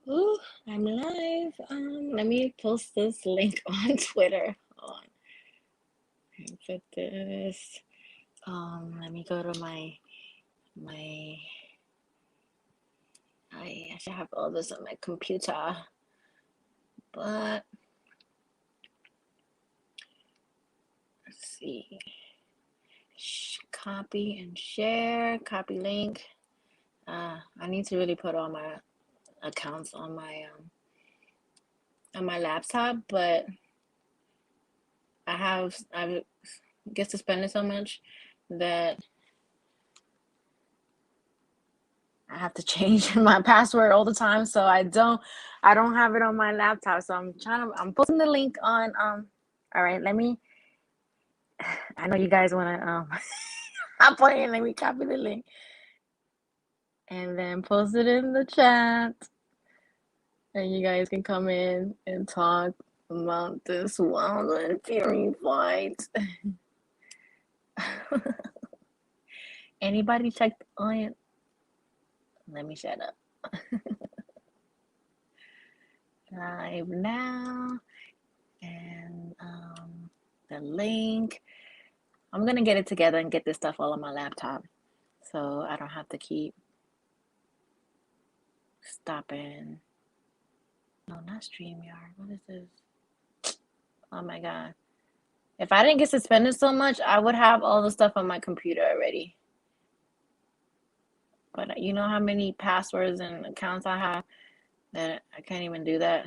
Ooh, I'm live. Let me post this link on Twitter. Hold on. Put this. Let me go to my. I should have all this on my computer, but let's see. Copy and share. Copy link. I need to really put all my accounts on my laptop, but I get suspended so much that I have to change my password all the time, so I don't have it on my laptop. So I'm posting the link on all right, I know you guys wanna I'm putting let me copy the link and then post it in the chat. And you guys can come in and talk about this wild and fury fight. Anybody checked on it? Let me shut up. Live now. And the link. I'm gonna get it together and get this stuff all on my laptop, so I don't have to keep stopping. No, not StreamYard. What is this? Oh my God. If I didn't get suspended so much, I would have all the stuff on my computer already. But you know how many passwords and accounts I have that I can't even do that?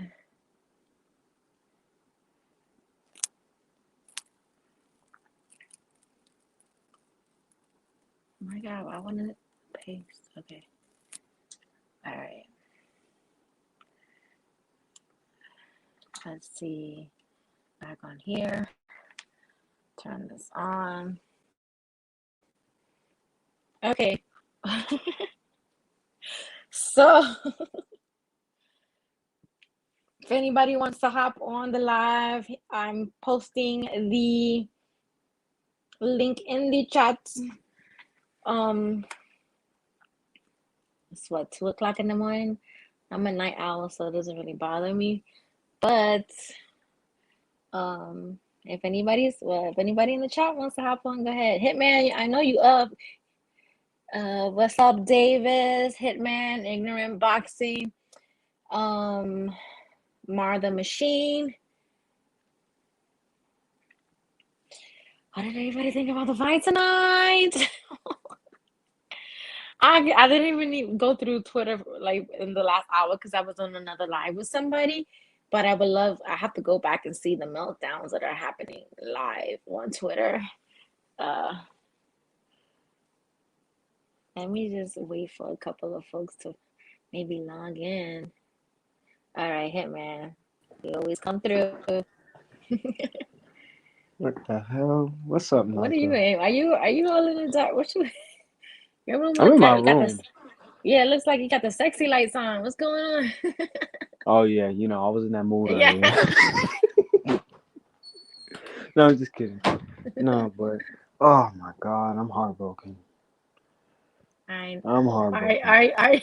Oh my God, I want to paste. Okay. All right. Let's see. Back on here. Turn this on. Okay. So, if anybody wants to hop on the live, I'm posting the link in the chat. It's what, 2 o'clock in the morning? I'm a night owl, so it doesn't really bother me. But if anybody in the chat wants to hop on, go ahead. Hitman, I know you up. What's up, Davis? Hitman, Ignorant Boxing, Mar the Machine. What did everybody think about the fight tonight? I didn't even go through Twitter like in the last hour because I was on another live with somebody. But I have to go back and see the meltdowns that are happening live on Twitter. Let me just wait for a couple of folks to maybe log in. All right, Hitman, you always come through. What the hell? What's up, What are you Nayka? in? Are you all in the dark? What you? Your room I'm look in my kind. You got this. room. Yeah, it looks like you got the sexy lights on. What's going on? Oh yeah, I was in that mood Yeah. earlier. No, I'm just kidding. No, but oh my god, I'm heartbroken. I. I'm heartbroken. I.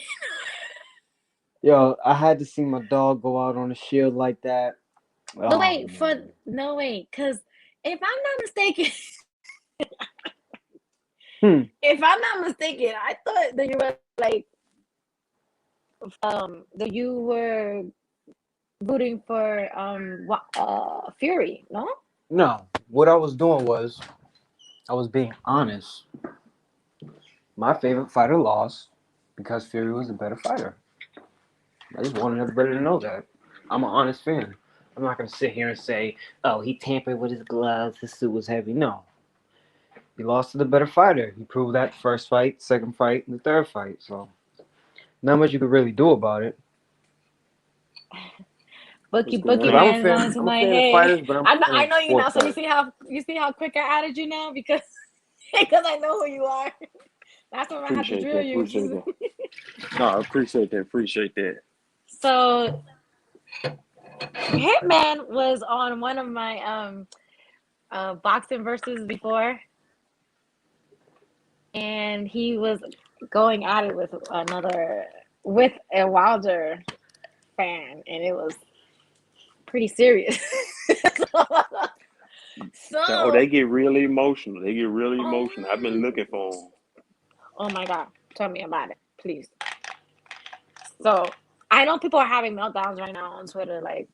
Yo, I had to see my dog go out on a shield like that. But Oh wait, man. no wait, because if I'm not mistaken, Hmm. if I'm not mistaken, I thought that you were like that you were rooting for Fury, no? No, what I was doing was I was being honest. My favorite fighter lost because Fury was a better fighter. I just wanted everybody to know that. I'm an honest fan. I'm not gonna sit here and say, "Oh, he tampered with his gloves. His suit was heavy." No, he lost to the better fighter. He proved that first fight, second fight, and the third fight. So not much you could really do about it. Bookie What's going Bookie Cause on? I'm a man's fan. on I'm a tonight. fan of Hey, fighters, but I'm I know, a fan I of know you now. sports So you better. see how quick I added you now because because I know who you are. That's when I had to Appreciate that. drill you. Appreciate that. No, I appreciate that. Appreciate that. So Hitman was on one of my boxing verses before, and he was going at it with a Wilder. fan, and it was pretty serious. Oh, So, they get really emotional. They get really emotional. I've been looking um, for them. oh my God, tell me about it, please. So, I know people are having meltdowns right now on Twitter, like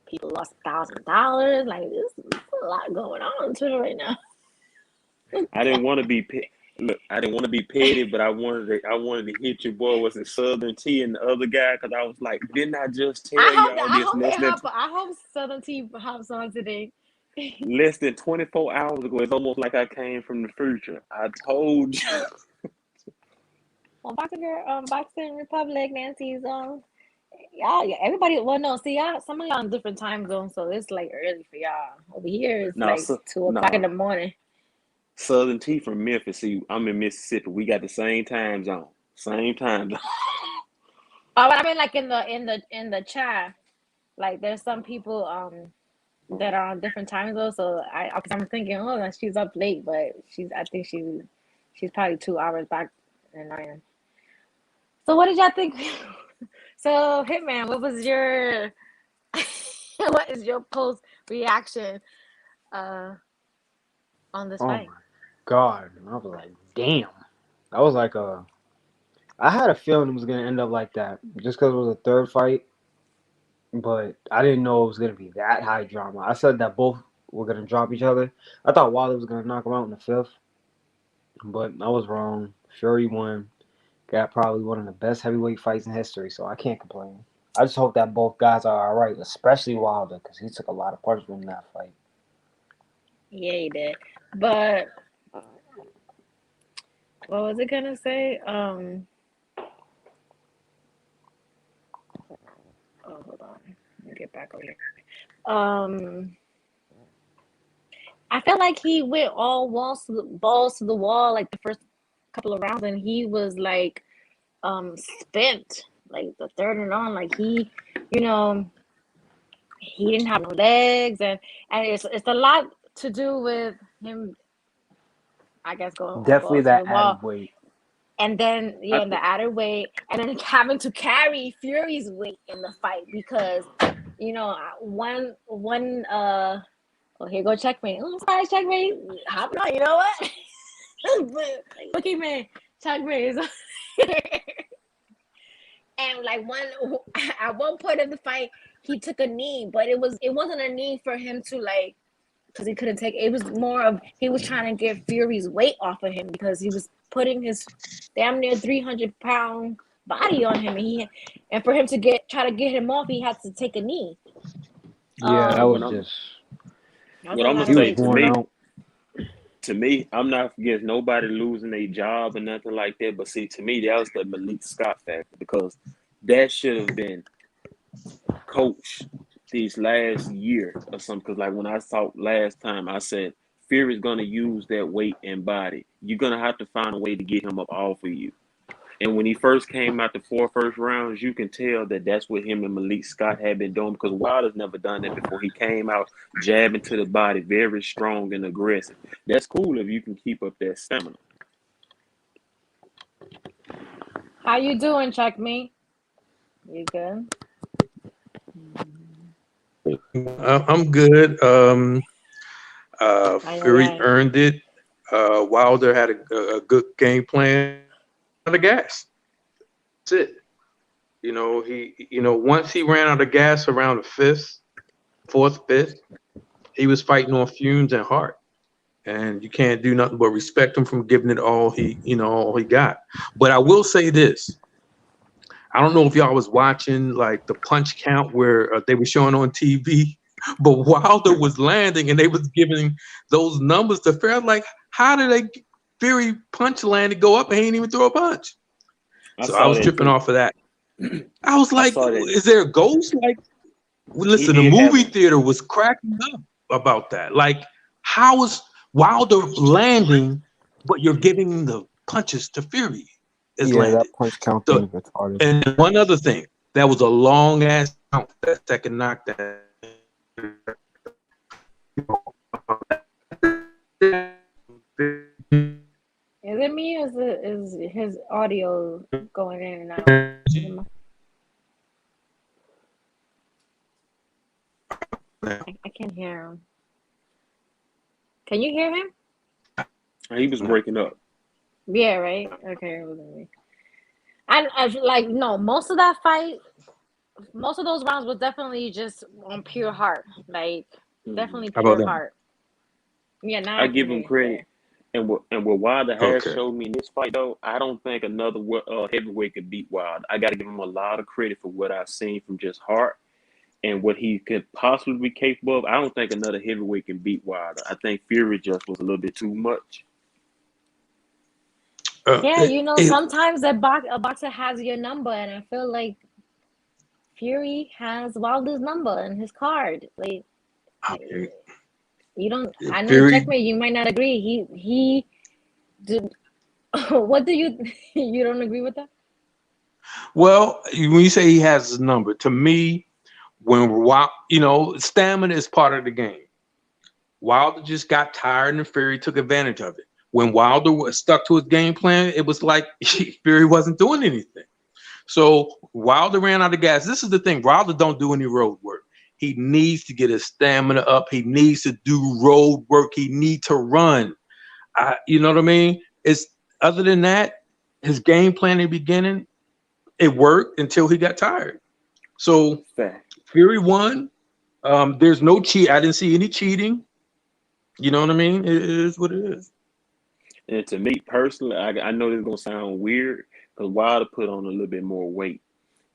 people lost $1,000. Like, there's a lot going on Twitter right now. I didn't want to be look. I didn't want to be petty, but I wanted to hit your boy. Was it Southern T and the other guy? Because I was like, didn't I just tell y'all I this hope they hop. I hope Southern T hops on today. less than 24 hours ago? It's almost like I came from the future. I told you. Well, Boxing Republic, Nancy's y'all, yeah, everybody. Well, no, see y'all. Some of y'all in different time zones, so it's like early for y'all. Over here, it's Nah, like so, 2 o'clock in nah. the morning. Southern T from Memphis. See, I'm in Mississippi. We got the same time zone. Same time zone. Oh, but I mean, like in the chat, like there's some people that are on different time zones. So because I'm thinking, oh, she's up late, but I think she's probably 2 hours back than I am. So what did y'all think? So Hitman, what was your what is your post reaction uh on this Oh fight? my God. And I was like, damn. I was like, I had a feeling it was gonna end up like that, just because it was a third fight. But I didn't know it was gonna be that high drama. I said that both were gonna drop each other. I thought Wilder was gonna knock him out in the fifth, but I was wrong. Fury won. Got probably one of the best heavyweight fights in history, so I can't complain. I just hope that both guys are all right, especially Wilder, because he took a lot of punishment in that fight. Yeah, he did. But what was it gonna say? Oh, hold on. Let me get back over here. Um, I felt like he went all balls to the wall like the first couple of rounds, and he was like spent like the third and on. Like you know, he didn't have no legs, and it's a lot to do with him. I guess going all Definitely balls to the that wall. added weight. And then I yeah, the added weight, and then having to carry Fury's weight in the fight because one oh, here go checkmate. Oh, sorry, checkmate. Hop on, you know what? Boogeyman, checkmate is and like one at one point of the fight, he took a knee, but it wasn't a knee for him to like because he couldn't take it. It was more of he was trying to get Fury's weight off of him because he was putting his damn near 300-pound body on him, and for him to try to get him off, he had to take a knee. Yeah, that what was Um, I'm just that's what a I'm gonna lot he of was say weight to too. born me. out. To me, I'm not against nobody losing their job or nothing like that. But see, to me, that was the Malik Scott factor because that should have been coached these last year or something. Because like when I talked last time, I said Fury's gonna use that weight and body. You're gonna have to find a way to get him up off of you. And when he first came out the 4 first rounds, you can tell that that's what him and Malik Scott had been doing because Wilder's never done that before. He came out jabbing to the body, very strong and aggressive. That's cool if you can keep up that stamina. How you doing, checkmate? You good? I'm good. Aye, aye, Fury aye. earned it. Wilder had a good game plan. Out of gas. That's it. Once he ran out of gas around the fourth, fifth, he was fighting on fumes and heart. And you can't do nothing but respect him from giving it all he got. But I will say this. I don't know if y'all was watching like the punch count where they were showing on TV, but Wilder was landing and they was giving those numbers to Fury. I'm like, how did Fury punch land and go up and he didn't even throw a punch? I So I saw was that tripping too. off of that. I was I like, saw that. is there a ghost? Like, He listen, the did have movie him. theater was cracking up about that. Like, how is Wilder landing, but you're giving the punches to Fury is Yeah, that landed? punch count thing So, is retarded. and one other thing, that was a long ass count for that second knockdown. Is it me, or is his audio going in and out? can't hear him. Can you hear him? He was breaking up. Yeah, right. Okay, it wasn't me. I like no. Most of those rounds was definitely just on pure heart. Like Mhm. definitely How about pure that? heart. Yeah, now I I can give him hear. Yeah. credit. And what Wilder has Okay. showed me in this fight, though, I don't think another heavyweight could beat Wilder. I got to give him a lot of credit for what I've seen from just heart and what he could possibly be capable of. I don't think another heavyweight can beat Wilder. I think Fury just was a little bit too much. Yeah, It, it, sometimes a boxer has your number, and I feel like Fury has Wilder's number in his card. Like okay. you don't. I know in Fury. checkmate you might not agree. He did. What do you you don't agree with that? Well, when you say he has his number, to me, stamina is part of the game. Wilder just got tired and Fury took advantage of it. When Wilder was stuck to his game plan, it was like Fury wasn't doing anything. So Wilder ran out of gas. This is the thing. Wilder don't do any road work. He needs to get his stamina up. He needs to do road work. He needs to run. You know what I mean? It's other than that, his game plan in the beginning, it worked until he got tired. So Fact. Fury won. There's no cheat. I didn't see any cheating. You know what I mean? It is what it is. And to me personally, I know this is gonna sound weird because Wilder put on a little bit more weight.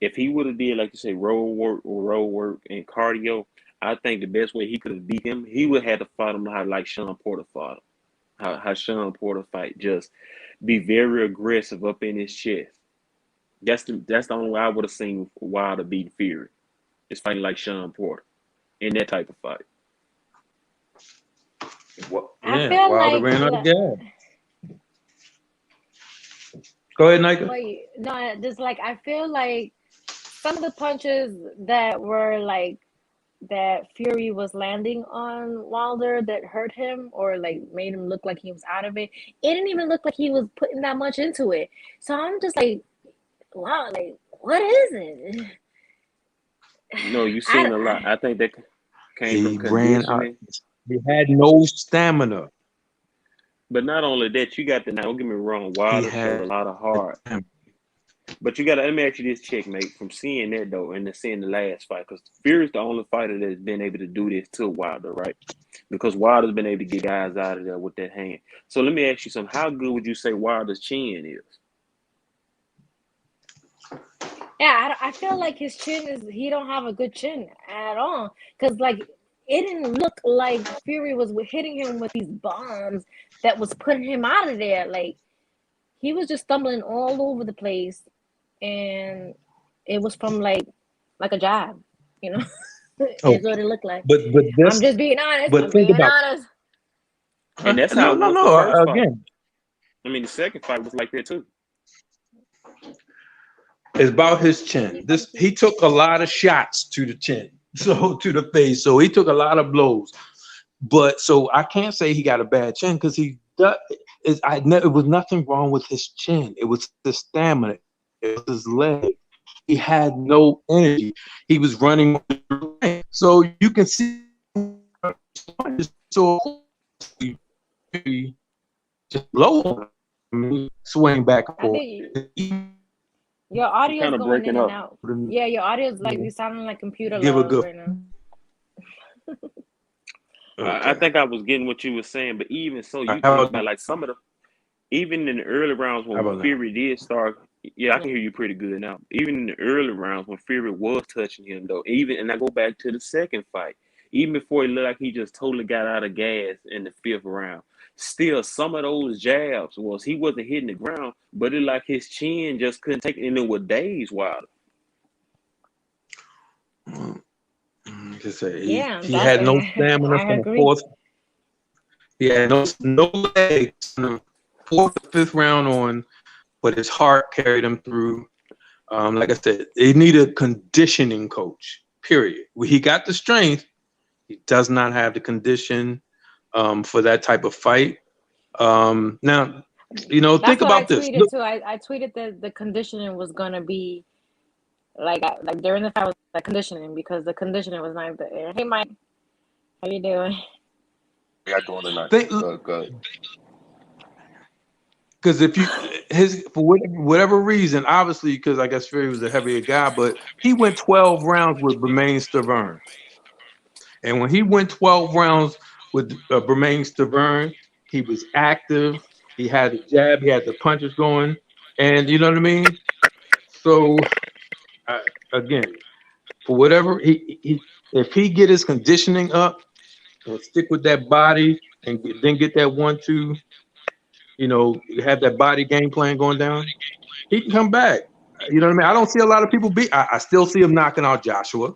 If he would have did like you say road work and cardio, I think the best way he could have beat him, he would have had to fight him how like Sean Porter fought him. How Sean Porter fight, just be very aggressive up in his chest. That's the only way I would have seen Wilder beat Fury. Is fighting like Sean Porter in that type of fight. I Yeah, feel Wilder like ran out of gas. Go ahead, Nika. wait, no, just like I feel like some of the punches that were like that Fury was landing on Wilder that hurt him or like made him look like he was out of it. It didn't even look like he was putting that much into it. So I'm just like, wow, like what is it? No, you seen a lot. I I think that came from He ran out. conditioning. He had no stamina. But not only that, you got the now. Don't get me wrong. He Wilder showed a had lot of heart. stamina. But you got to let me ask you this, checkmate. From seeing that though, and then seeing the last fight, because Fury's the only fighter that's been able to do this to Wilder, right? Because Wilder's been able to get guys out of there with that hand. So let me ask you something. How good would you say Wilder's chin is? yeah, I feel like his chin is he don't have a good chin at all because like it didn't look like Fury was hitting him with these bombs that was putting him out of there. Like he was just stumbling all over the place, and it was from like a jab, you know. Is Okay, what it looked like. but I'm this, just being honest. but I'm think being about honest. And that's how no, it no, was the no. first fight. Again, I mean, the second fight was like that too. it's about his chin. This he took a lot of shots to the chin, so to the face. So he took a lot of blows. But so I can't say he got a bad chin because he does. It was nothing wrong with his chin. It was the stamina. It was his leg. He had no energy. He was running. So you can see. So he just blow on him. I mean, swing back and I forth. think your You audio is kind of going breaking in and up. out. Yeah, your audio is like you sounding like computer Give a love good. right now. I Okay. think I was getting what you were saying, but even so, you How think about about like some of the even in the early rounds how when about now? Fury did start, yeah, I Yeah. can hear you pretty good now. Even in the early rounds when Fury was touching him, though, even and I go back to the second fight, even before he looked like he just totally got out of gas in the fifth round, still some of those jabs was he wasn't hitting the ground, but it like his chin just couldn't take it, and it was days Wilder. Like I say, Yeah, he that's had no stamina I from the agree. fourth. He had no legs from the fourth to fifth round on, but his heart carried him through. Like I said, they need a conditioning coach. Period. He got the strength. He does not have the condition for that type of fight. Now, That's think what I about this. tweeted Look, too. I tweeted that the conditioning was gonna be like during the fight was like conditioning because the conditioning was not there. Hey Mike, How you doing? How y'all doing tonight? Think Good, good. because if you his for whatever reason, obviously because I guess Fury was a heavier guy, but he went 12 rounds with Bermain Stavern, and when he went 12 rounds with Bermain Stavern, he was active. He had the jab, he had the punches going, and you know what I mean. So uh, again, for whatever he if he get his conditioning up and stick with that body and then get that 1-2, have that body game plan going down, he can come back. You know what I mean? I don't see a lot of people beat. I still see him knocking out Joshua.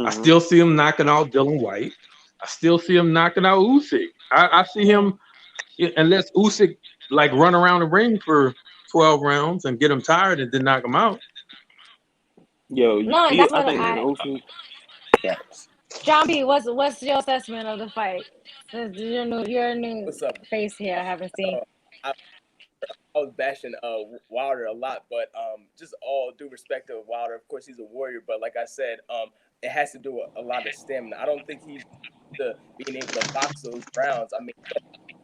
I Mm-hmm. still see him knocking out Dylan White. I still see him knocking out Usyk. I see Yeah. him unless Usyk like run around the ring for 12 rounds and get him tired and then knock him out. Yo, No, and he, that's I what think I. facts. John B, what's your assessment of the fight? Since you're a new What's up? face here. I haven't seen. Uh, I, I was bashing Wilder a lot, but just all due respect to Wilder. Of course, he's a warrior, but like I said, it has to do with a lot of stamina. I don't think he's being able to box those rounds. I mean,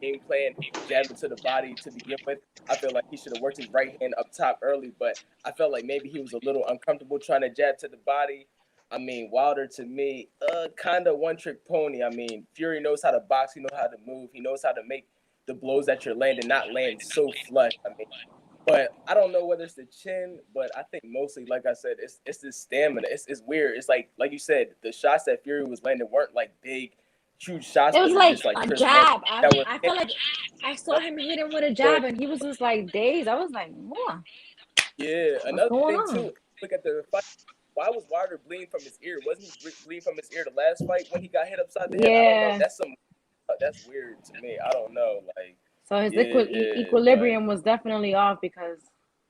game plan, jabbing to the body to begin with. I feel like he should have worked his right hand up top early, but I felt like maybe he was a little uncomfortable trying to jab to the body. I mean, Wilder to me, kind of one trick pony. I mean, Fury knows how to box. He knows how to move. He knows how to make the blows that you're landing not land so flush. I mean, but I don't know whether it's the chin, but I think mostly, like I said, it's the stamina. It's weird. It's like you said, the shots that Fury was landing weren't like big, huge shots, It but was it's like just like a crisp land jab. that was. I felt like I saw him hit him with a jab, But and he was just like dazed. I was like, "Whoa, yeah, what's another going thing on?" too. Look at the fight. Why was Wilder bleeding from his ear? Wasn't he bleeding from his ear the last fight when he got hit upside the head? I don't know. Yeah. That's weird to me. I don't know. Like, So his yeah, like equilibrium was definitely off because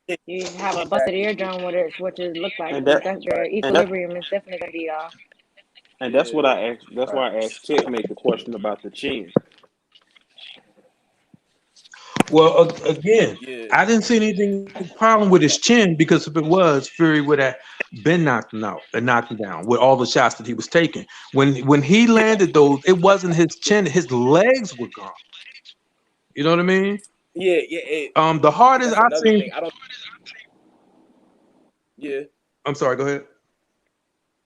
yeah, you have a busted exactly. eardrum, which it looked like. And that Your Right. and that equilibrium is definitely gonna be off. and that's what Yeah. I asked. That's Right. why I asked Checkmate the question about the chin. Well, again, Yeah. I didn't see anything problem with his chin because if it was, Fury would have been knocked him out and knocked him down with all the shots that he was taking. When he Yeah. landed those, it wasn't his chin; his legs were gone. You know what I mean? Yeah. The hardest That's I've another seen. thing. I don't. Yeah. I'm sorry. Go ahead.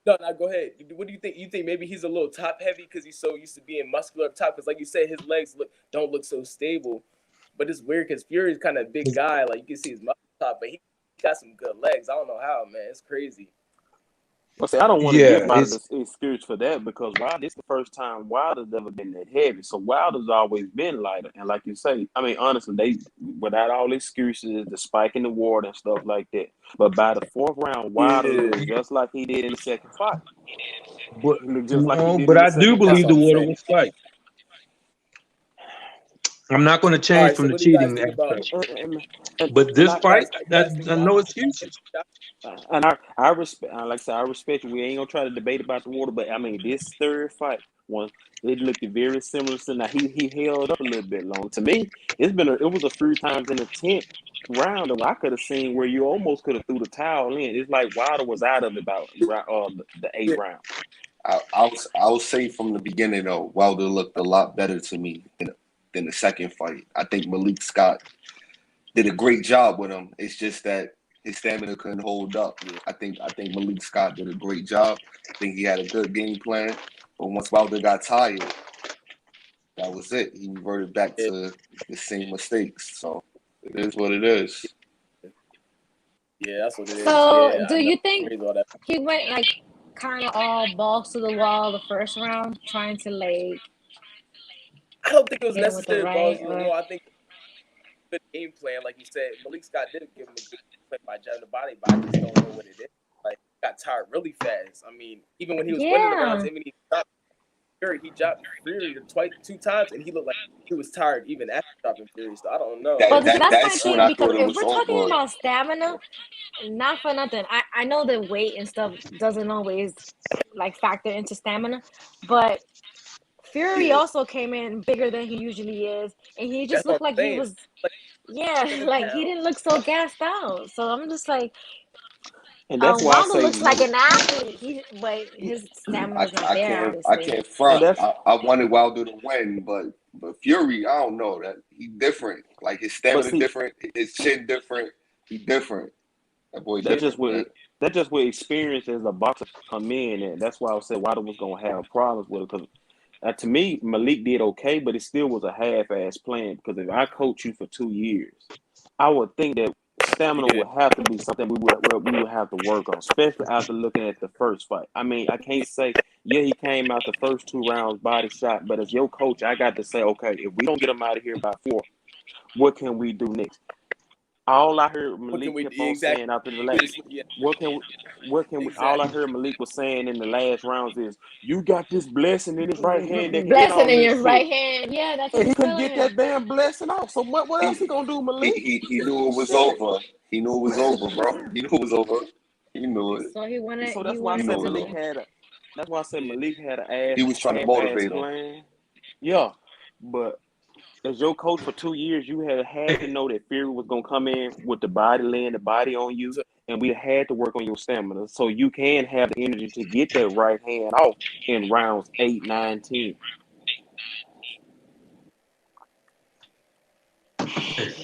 No, no, go ahead. What do you think? You think maybe he's a little top heavy because he's so used to being muscular up top? Because, like you said, his legs don't look so stable. But it's weird because Fury's kind of a big guy. Like you can see his muscle top, but he got some good legs. I don't know how, man. It's crazy. Well, see, I don't want to give Yeah, Wilder the excuse for that because Wilder, this is the first time Wilder's ever been that heavy. So Wilder's always been lighter. And like you say, I mean, honestly, they without all excuses, the spike in the water and stuff like that. But by the fourth round, Wilder Yeah, looked just like he did in the second fight. but He looked just like he no, did but in the I do second that's fight. believe what the I'm water saying. was spiked. I'm not going to All change right, from so the what do you guys cheating think about? aspect, And, but and this I fight, You that guys think no Wilder excuses. I respect, like I said, I respect you. We ain't gonna try to debate about the water, but I mean, this third fight one, it looked very similar to now. He held up a little bit long. To me, it was a few times in the 10th round that I could have seen where you almost could have threw the towel in. It's like Wilder was out of it about the eighth Yeah, round. I'll say from the beginning though, Wilder looked a lot better to me than the second fight. I think Malik Scott did a great job with him. It's just that his stamina couldn't hold up. yeah, I think Malik Scott did a great job. I think he had a good game plan. But once Wilder got tired, that was it. He reverted back yeah, to the same mistakes. So it is what it is. yeah. That's what it is. So, Yeah, do I know. you think Crazy all that. he went like kind of all balls to the wall the first round, trying to like I don't think it was hit him with the necessary right balls to the or wall. I think good game plan, like you said. Malik Scott did give him a good game plan by jabbing the body, but I just don't know what it is. Like he got tired really fast. I mean, even when he was winning the rounds, yeah. even he dropped Fury two times, and he looked like he was tired even after dropping Fury. So I don't know. That But that that's my that's when thing I because thought it if was we're talking over. about stamina, not for nothing. I know that weight and stuff doesn't always like factor into stamina, but Fury Yeah, also came in bigger than he usually is, and he just that's what looked I'm like he saying. was, Like yeah, like he 7 pounds. didn't look so gassed out. So I'm just like, And that's why I Wilder say looks like an athlete, but his I, stamina's not I there, can't I obviously. can't and front. that's I wanted Wilder to win, but Fury, I don't know that he different. Like his but stamina see different, his chin different. He different. That boy that just different, man. with that just with experience as a boxer come in, and that's why I said Wilder was gonna have problems with it. Because to me, Malik did okay, but it still was a half-ass plan. Because if I coach you for 2 years, I would think that stamina Yeah. would have to be something we would have to work on, especially after looking at the first fight. I mean, I can't say yeah he came out the first 2 rounds body shot, but as your coach, I got to say okay, if we don't get him out of here by 4, what can we do next? All I heard What can Malik we kept on exactly? saying after the last, Yeah, what can we, what can we, all I exactly. heard Malik was saying in the last rounds is, you got this blessing in his right hand that can get Blessing all in this your shit. right hand. Yeah, that's what And he he's couldn't telling get him. that damn blessing off. So what else he He gonna do, he Malik? he knew it was Shit. over. He knew it was over, bro. He knew it was over. He knew it. So he wanted So he that's why I He wanted knew said it was to Malik over. had a, that's why I said Yeah. Malik had He was trying to half-ass motivate him. plan. Yeah. But as your coach for 2 years, you had to know that Fury was gonna come in with the body, laying the body on you, So, and we had to work on your stamina so you can have the energy to get that right hand off in rounds 8, 9, 10. I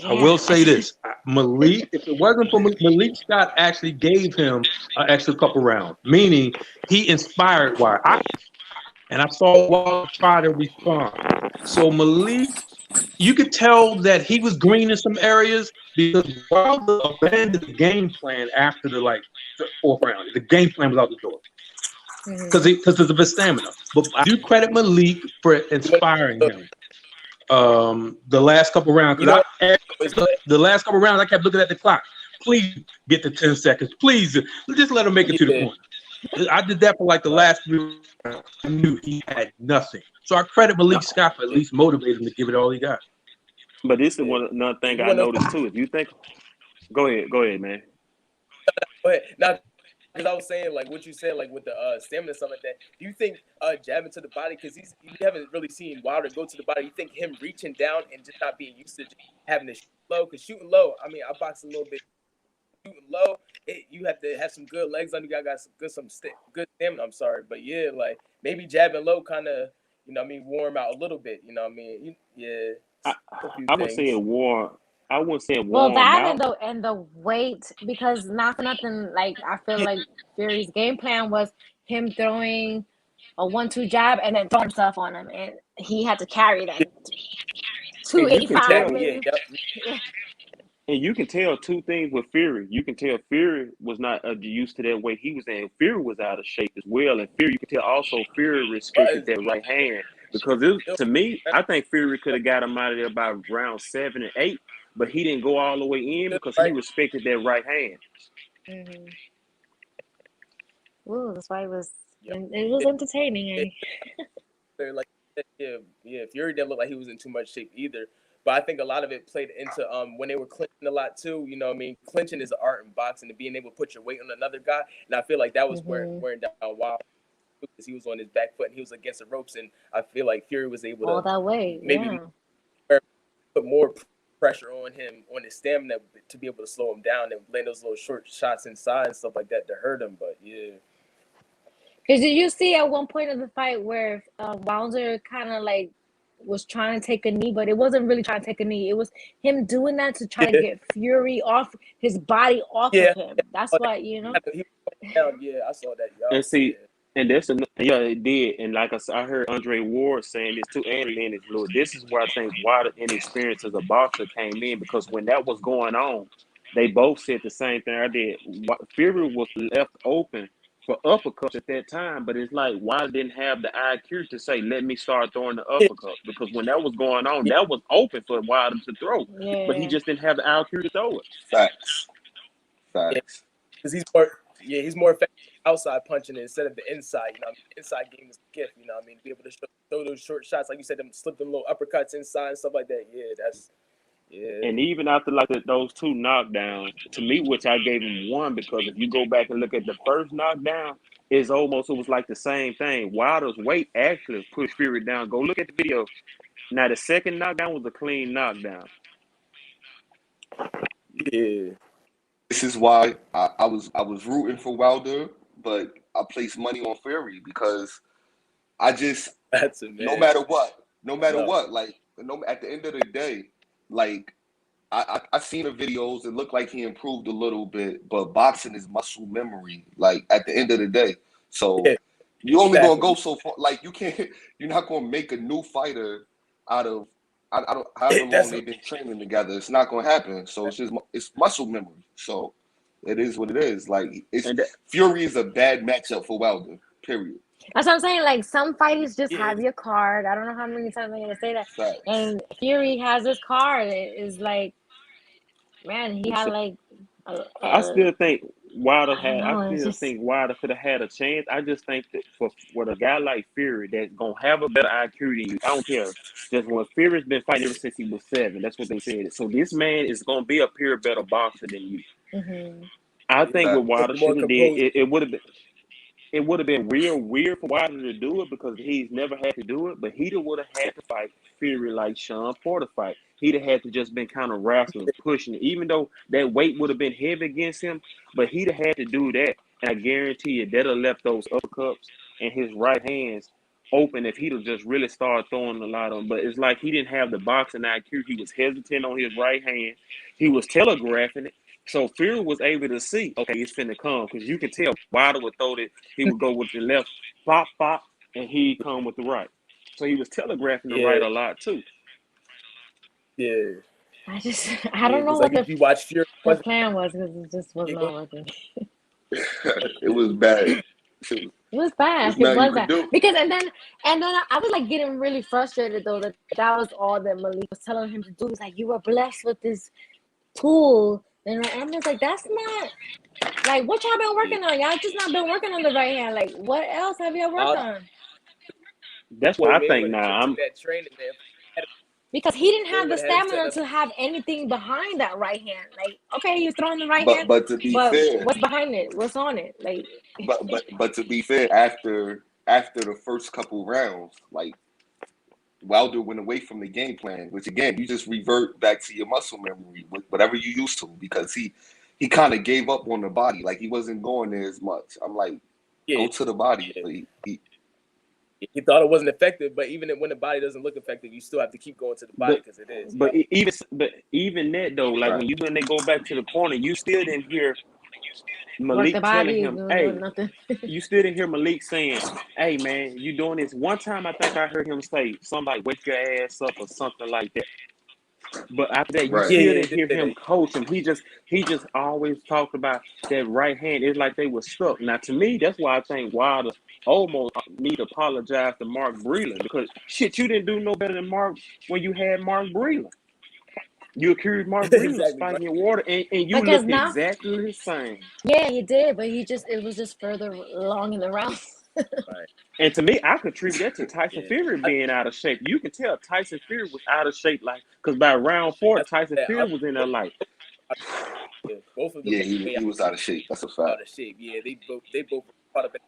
yeah. will say this: Malik, if it wasn't for Malik Scott, actually gave him an extra couple rounds, meaning he inspired Wilder. And I saw Wilder try to respond. So Malik, you could tell that he was green in some areas because Wilder abandoned the game plan after the 4th round. The game plan was out the door because of his stamina. But I do credit Malik for inspiring him. The last couple rounds, you know because what? It's the last couple rounds I kept looking at the clock. Please get to 10 seconds. Please just let him make it to the yeah. corner. I did that for like the last 3 rounds. I knew he had nothing. So I credit Malik Scott for at least motivating him to give it all he got. But this is Yeah. another thing You I want to noticed too. If you think, go ahead, man. go ahead now? Because I was saying like what you said like with the stamina and stuff like that. Do you think jabbing to the body because you haven't really seen Wilder go to the body? You think him reaching down and just not being used to just having to shoot low? Because shooting low, I mean, I box a little bit. Shooting low, you have to have some good legs on you. Got some good stamina. I'm sorry, but yeah, like maybe jabbing low kind of what I mean warm out a little bit. You know what I mean? Yeah, I, a few I would say things. it warm. I wouldn't say it Well, warm that out. and the weight, because not for nothing, like I feel Yeah, like Fury's game plan was him throwing a 1-2 jab and then throwing stuff on him, and he had to carry that yeah, two And you eighty can five tell, exactly. Yeah, maybe. yep. Yeah. and you can tell two things with Fury. You can tell Fury was not used to that weight he was in. Fury was out of shape as well, and Fury, you can tell also Fury respected Was that no, right hand because it, it to me, I think Fury could have got him out of there by round 7 and 8, but he didn't go all the way in was because he right. respected that right hand. Hmm. Ooh, that's why Yep. it was Yeah, entertaining. like yeah. Fury didn't look like he was in too much shape either. But I think a lot of it played into when they were clinching a lot too. You know what I mean? Clinching is an art in boxing and being able to put your weight on another guy. And I feel like that was Hmm. wearing down Wild because he was on his back foot and he was against the ropes. And I feel like Fury was able All to that weight, maybe yeah. put more pressure on him on his stamina to be able to slow him down and land those little short shots inside and stuff like that to hurt him. But yeah, Because did you see at one point of the fight where Wilder kind of like was trying to take a knee, but it wasn't really trying to take a knee. It was him doing that to try to yeah, get Fury off his body off of yeah. him. That's what, you know. He was down. Yeah, I saw that. And Yup. see, Yeah. and that's yeah, it did. And like I said, I heard Andre Ward saying this too, and Lennox Lewis. This is where I think Wilder inexperience as a boxer came in because when that was going on, they both said the same thing I did. Fury was left open for uppercuts at that time, but it's like Wilder didn't have the IQ to say, "Let me start throwing the Yeah, uppercut," because when that was going on, yeah, that was open for Wilder to throw, but he Yeah. just didn't have the IQ to throw it. Facts. yeah. Facts. Because he's more effective outside punching instead of the inside. You know, what I mean, inside game is a gift. You know, what I mean, be able to throw those short shots, like you said, them slip them little uppercuts inside and stuff like that. Yeah, that's yeah, And even after like those two knockdowns, to me, which I gave him one because if you go back and look at the first knockdown, it was like the same thing. Wilder's weight actually pushed Fury down. Go look at the video. Now the second knockdown was a clean knockdown. yeah. this is why I was rooting for Wilder, but I placed money on Fury because I just That's a no man. matter what, no matter No. what, like no at the end of the day, like I seen the videos. It looked like he improved a little bit, but boxing is muscle memory. Like at the end of the day, so Yeah, you only gonna go exactly. so far. Like you can't, you're not gonna make a new fighter out of I don't however long That's they've been training together. It's not gonna happen. So it's muscle memory. So it is what it is. Like it's And that, Fury is a bad matchup for Wilder. Period. That's what I'm saying. Like some fighters just yeah. have your card. I don't know how many times I'm gonna say that. Facts. And Fury has his card. It is like, man, he had see, like, I still think Wilder I don't had. I know. It's still just, think Wilder could have had a chance. I just think that for with a guy like Fury that's gonna have a better IQ than you. I don't care. Just when Fury's been fighting ever since he was 7. That's what they said. So this man is gonna be a pure better boxer than you. mm-hmm. I Yeah. think what Facts. Wilder More should have did, composed. it would have been. It would have been real weird for Wilder to do it because he's never had to do it, but he would have had to fight Fury like Sean Porter fight. He'd have had to just been kind of wrestling, pushing it, even though that weight would have been heavy against him, but he'd have had to do that. And I guarantee you that'd have left those uppercuts and his right hands open if he'd have just really started throwing a lot on. But it's like he didn't have the boxing IQ. He was hesitant on his right hand. He was telegraphing it. So Fury was able to see, okay, it's finna come because you can tell Wilder would throw it. He would go with the left, pop, pop, and he'd come with the right. So he was telegraphing the right Yeah. a lot too. Yeah. I Yeah. don't know Because what like if you watch Fury, the wasn't plan was because it just was yeah, not working. It was bad. It was bad. There's It nothing you was could bad do. because and then I was like getting really frustrated though that was all that Malik was telling him to do. He's like, you were blessed with this tool, and I'm just like, that's not like what y'all been yeah. working on. Y'all just not been working on the right hand. Like what else have y'all worked Wilder on? That's what old I man think would have now. took that training, man. Because he didn't Man have the would have had him set stamina up. to have anything behind that right hand. Like, okay, you're throwing the right hand, But to be but fair, what's behind it? What's on it? Like, but to be fair, after the first couple rounds, like Wilder went away from the game plan, which again you just revert back to your muscle memory, whatever you used to, because he kind of gave up on the body, like he wasn't going there as much. I'm like, Yeah. go to the body, Yeah. but He thought it wasn't effective, but even when the body doesn't look effective, you still have to keep going to the body But because it is. but even that though, like right. when they go back to the corner, you still didn't hear work the Malik telling body, him, doing "Hey." nothing. You still didn't hear Malik saying, "Hey man, you doing this." One time, I think I heard him say something like "wake your ass up" or something like that. But after that, you Right. Yeah, still yeah, he didn't did hear say him that. coach him. He just always talked about that right hand. It's like they were stuck. Now to me, that's why I think Wilder almost need to apologize to Mark Breland because shit, you didn't do no better than Mark when you had Mark Breland. You accused Mark Breland of Exactly right. spiking your water, and you Because looked now, exactly the same. yeah, he did, but it was just further along in the round. Right. And to me, I contribute that to Tyson Yeah. Fury being out of shape. You can tell Tyson Fury was out of shape, like because by round 4, That's Tyson that. Fury was in there like, Yeah, both of them Yeah, were he way he was out of shape. That's a fact. out of shape. Yeah, they both were caught up in.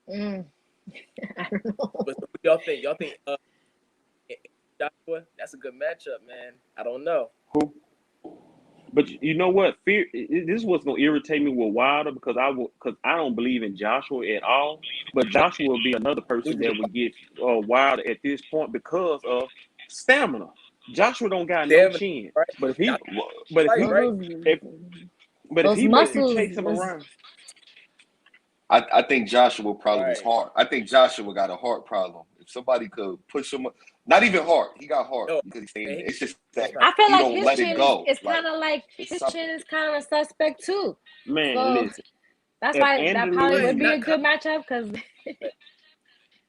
Mm, I don't know. But what y'all think? Y'all think Joshua? That's a good matchup, man. I don't know. who? But you know what? This is what's gonna irritate me with Wilder because I don't believe in Joshua at all. But Joshua will be another person Neither do that would get Wilder at this point because of stamina. Joshua don't got no stamina, chin, right? but if Y'all he, Well, but if right, he, Well, right. if but if those he make you muscles, chase him around, I think Joshua problem is Right. heart. I think Joshua got a heart problem. If somebody could push him, not even heart, he got heart No, because he's staying man, there. he It's just that's that right. I feel he like don't his let it chin go. is Like kind of like it's his something. chin is kind of suspect too. man, So listen. that's If why that Andrew probably But would Ruiz, be not a good kind matchup because of,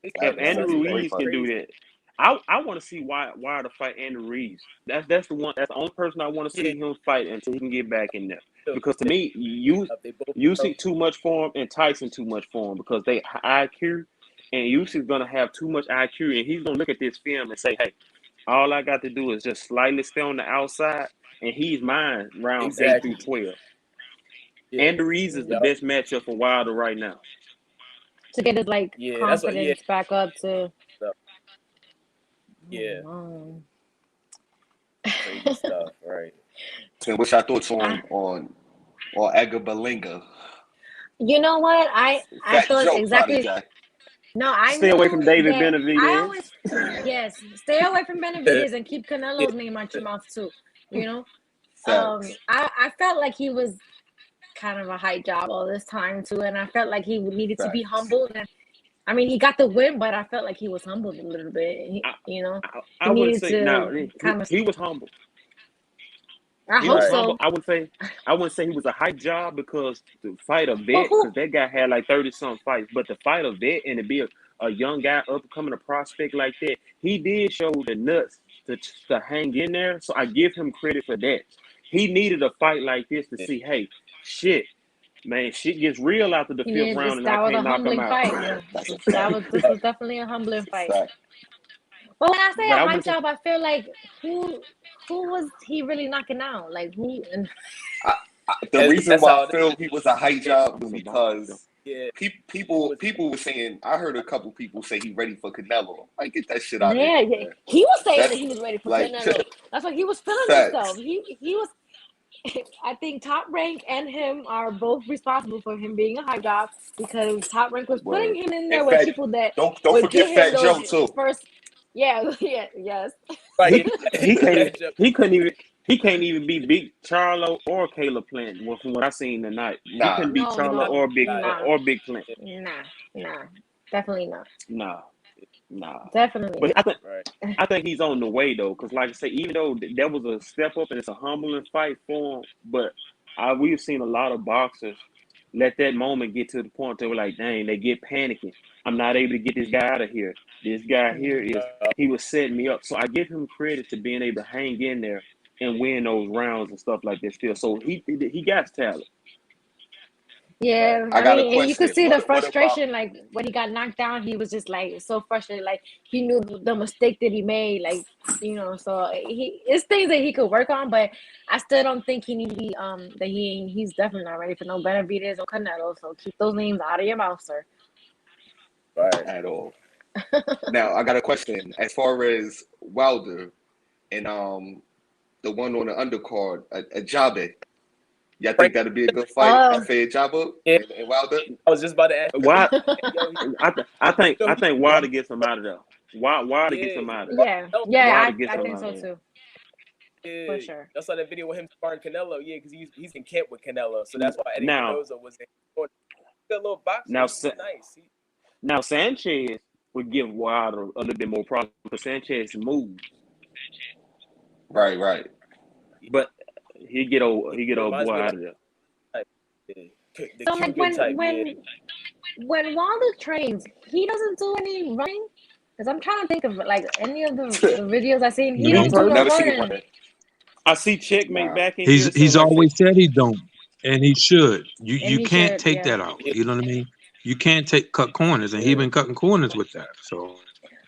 his if chin That is that Andrew would be a suspect. great Ruiz fight. can do Crazy. that, I want to see why to fight Andrew Ruiz. That's the one. That's the only person I want to Yeah, see him fight until he can get back in there. so, Because to me, they both you are. see too much for him and Tyson too much for him because they IQ and Usyk's gonna have too much IQ and he's gonna look at this film and say, hey, all I got to do is just slightly stay on the outside and he's mine rounds 8 through Exactly. 12. Yeah. Andrew Ruiz is the Yup. best matchup for Wilder right now. to get his like Yeah, that's what. Yeah. confidence back up to. So, I yeah. don't know. Crazy stuff. Right. And what's your thoughts I, on Edgar Berlanga? you know what? I Fat thought joke, Prodigy. exactly. No, I Stay away from knew David that. I Benavidez. always, yes, stay away from Benavidez and keep Canelo's name out your mouth too. You know, Facts. I felt like he was kind of a hype job all this time too, and I felt like he needed to be Facts. humbled. And I mean, he got the win, but I felt like he was humbled a little bit. I, He I wouldn't needed say to no. kind of. He was humble. I He hope was Right. humble. so. I wouldn't say he was a hype job because to fight a Well, vet, who? because that guy had like 30 some fights. But to fight a vet and to be a young guy up coming a prospect like that, he did show the nuts to hang in there. So I give him credit for that. He needed a fight like this to see, hey, shit, man, shit gets real after the He fifth needed round this. and I That was a can't knock him humbling out. fight. Yeah, That's a fact. this was definitely a humbling That's a fight. fact. Well, when I say But a I hype wouldn't say job, I feel like who was he really knocking out? Like who? And The reason That's why I how it feel he was a hype job was it's a boxing show. because is. people were saying. I heard a couple people say he ready for Canelo. Like, get that shit out of yeah, here, yeah, man. he was saying that That's he was ready for like Canelo. That's why he was feeling himself. facts. He was. I think Top Rank and him are both responsible for him being a hype job because Top Rank was putting Word. him in And there with Fat, people that don't would forget get him Fat those Joe too. first. Yeah, yeah, yes. Right. He Yeah. he can't even Fat Joe. he can't even be Charlo or Caleb Plant. Well, from what I seen tonight, he Nah, couldn't be No, Charlo no, Right. or Big Plant. nah, definitely not, Nah, nah. definitely But not. Right. I think he's on the way though, because like I say, even though that was a step up and it's a humbling fight for him, but we've seen a lot of boxers let that moment get to the point they were like, dang, they get panicking. I'm not able to get this guy out of here. This guy here is he was setting me up. So I give him credit to being able to hang in there and win those rounds and stuff like that still. So he got talent. Right. Yeah, I I got a mean, and you could question. see the What about frustration. Like when he got knocked down, he was just like so frustrated. Like he knew the mistake that he made. Like so it's things that he could work on. But I still don't think he need to be that he's definitely not ready for no Benavidez or Canelo. So keep those names out of your mouth, sir. Right. at all? Now I got a question. As far as Wilder and the one on the undercard, a Jabe. Y'all think Frank. that'd be a good fight? Oh, F.A. Jabe Yeah. and Wilder? I was just about to ask. Why? Yo, I he, think Wilder gets him out of there. Wilder gets yeah. him out of there. yeah, That Wilder yeah. gets I him think out of so there. too, for Yeah, sure. I saw that video with him sparring Canelo. Yeah, because he's in camp with Canelo, so that's why Eddie Now, Mendoza was in. Good little boxer. now, He's nice. now Sanchez would give Wilder a little bit more problems because Sanchez moves, Right. but he get old Reminds boy me of out like of there. the So like Cuban type. Yeah. when Wilder trains, he doesn't do any running. Because I'm trying to think of like any of the videos I've seen. He No, don't do no Never seen him running. running. I see checkmate Nah. back in here, so he's like say, always said he don't, and he should. You And you he can't should, take yeah. that out. You know what I mean? You can't cut corners, and he Yeah. been cutting corners with that. So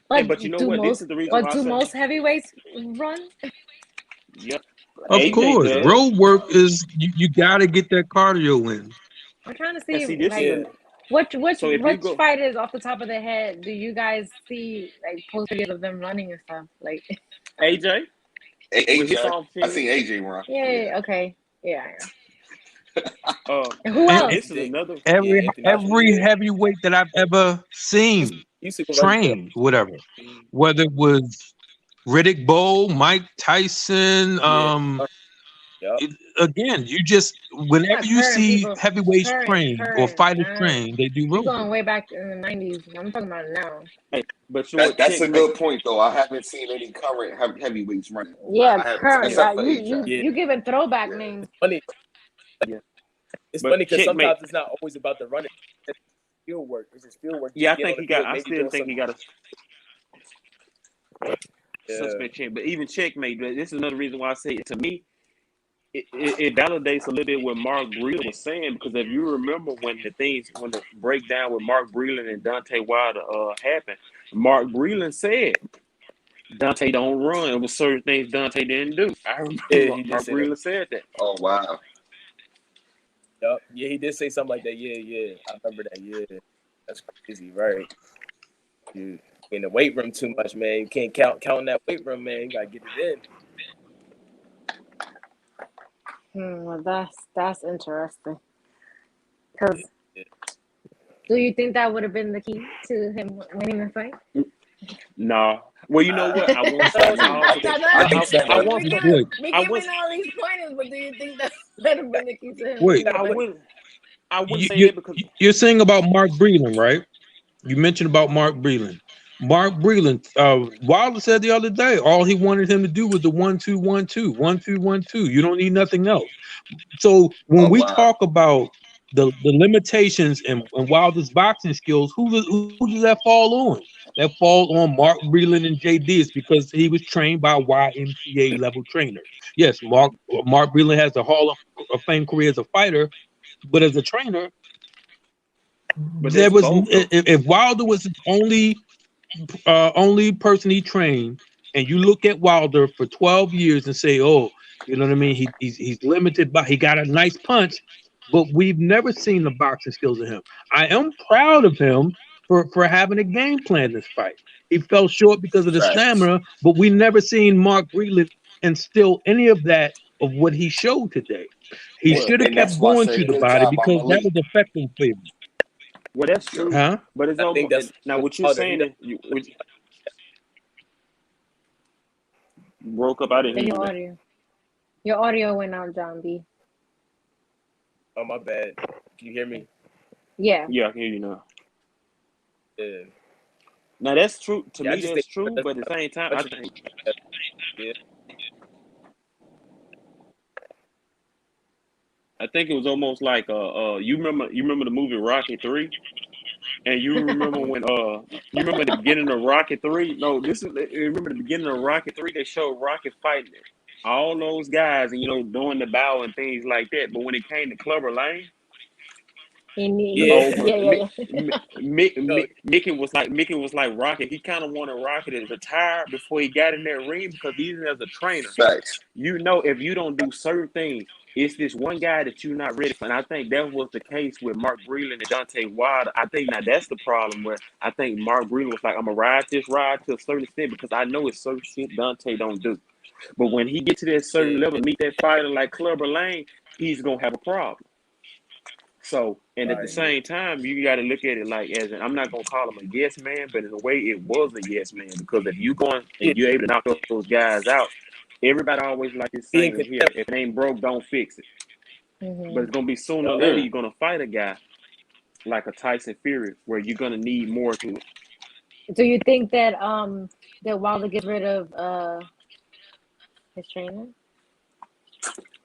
but you know Do what? This is the reason why I say, most heavyweights run? yep, of AJ course, does. road work is you got to get that cardio in. I'm trying to And see see, this is like Yeah. the so if you which go fighters off the top of their head do you guys see like post videos of them running and stuff? Like AJ with his AJ. off I team, seen AJ run. yeah, Yeah. okay. Yeah. uh, And who And else? this Anthony is Dick. another. Yeah, Anthony Joshua. every Yeah. heavyweight that I've ever seen, You see him run good. trained, whatever, whether it was Riddick Bowe, Mike Tyson, Yeah. Yep. again, you just whenever Not you current see people. heavyweights trained or Current. fighters trained, they do You road going work. way back in the '90s. I'm talking about now. Hey, but you know what? That's a Checkmate. good point though. I haven't seen any current heavyweights running. Yeah, I haven't, current. except for You AJ. Yeah. you giving throwback Yeah. names. Funny. Yeah, It's but funny because checkmate. sometimes it's not always about the running. It's field work. It's just field work. Yeah, Just I getting think on he the got. field, I maybe still doing think some. he got a Yeah. suspect check. But even checkmate. This is another reason why I say it. To me, it validates a little bit what Mark Breland was saying because if you remember when the breakdown with Mark Breland and Deontay Wilder happened, Mark Breland said Dante don't run. It was certain things Dante didn't do. I remember Yeah, he did Mark say that. Breland said that. Oh wow. Yep. Yeah, he did say something like that. Yeah. I remember that. Yeah. That's crazy, right? You in the weight room too much, man. You can't count in that weight room, man. You gotta get it in. Well, that's interesting. Because Yeah. do you think that would have been the key to him winning the fight? Nah. Well, you know what? I won't I say don't know. no I because I know. think I seven. won't say Wait, We I was giving all these pointers, but do you think that would have been the key to him wait. winning the I fight? wouldn't I wouldn't You, say you that because you're saying about Mark Breland, right? You mentioned about Mark Breland. Mark Breland, Wilder said the other day, all he wanted him to do was the 1-2, 1-2, 1-2, 1-2. You don't need nothing else. So when Oh we wow. talk about the limitations and Wilder's boxing skills, who does that fall on? That falls on Mark Breland and JD. It's because he was trained by YMCA level trainers. Yes, Mark Breland has a Hall of Fame career as a fighter, but as a trainer, but there that's was both though. if Wilder was his only person he trained, and you look at Wilder for 12 years and say, oh, you know what I mean? He's limited, but he got a nice punch, but we've never seen the boxing skills of him. I am proud of him for having a game plan this fight. He fell short because of the Facts. stamina, but we never seen Mark Breland instill any of that of what he showed today. He And, Well, should have and kept that's why I going to said the good body job by because that Malik. was effective for him. well, that's Yeah. true. Huh? But it's I think almost that's now with what you're Wilder. He saying does. is you broke up. I didn't Yeah, hear your you, man. audio. Your audio went out, John B. Oh my bad. Can you hear me? Yeah. Yeah, I can hear you now. Yeah. Now that's true to Yeah. I me. just That's think true, that's but at the same time, I much. think Yeah. it was almost like you remember the movie Rocky 3, and you remember the beginning of Rocky 3. No, this is you remember the beginning of Rocky 3. They showed Rocky fighting all those guys and doing the bow and things like that. But when it came to Clubber Lane. Yeah. Over Yeah. No. Mickey was like Rocket. He kind of wanted Rocket to retire before he got in that ring because even as a trainer, Facts. if you don't do certain things, it's this one guy that you're not ready for. And I think that was the case with Mark Breland and Deontay Wilder. I think now that's the problem where I think Mark Breland was like, I'm gonna ride this ride to a certain extent because I know it's certain shit Deontay don't do. But when he get to that certain Yeah. level, meet that fighter like Clubber Lane, he's gonna have a problem. So, and at the Right. same time, you got to look at it like as I'm not gonna call him a yes man, but in a way, it was a yes man because if you going Yeah. and you're able to knock those guys out, everybody always like this Being saying here: consistent. if it ain't broke, don't fix it. But Hmm. it's gonna be sooner or Yup. later Mm. you're gonna fight a guy like a Tyson Fury where you're gonna need more to it. Do you think that Wilder get rid of his trainer?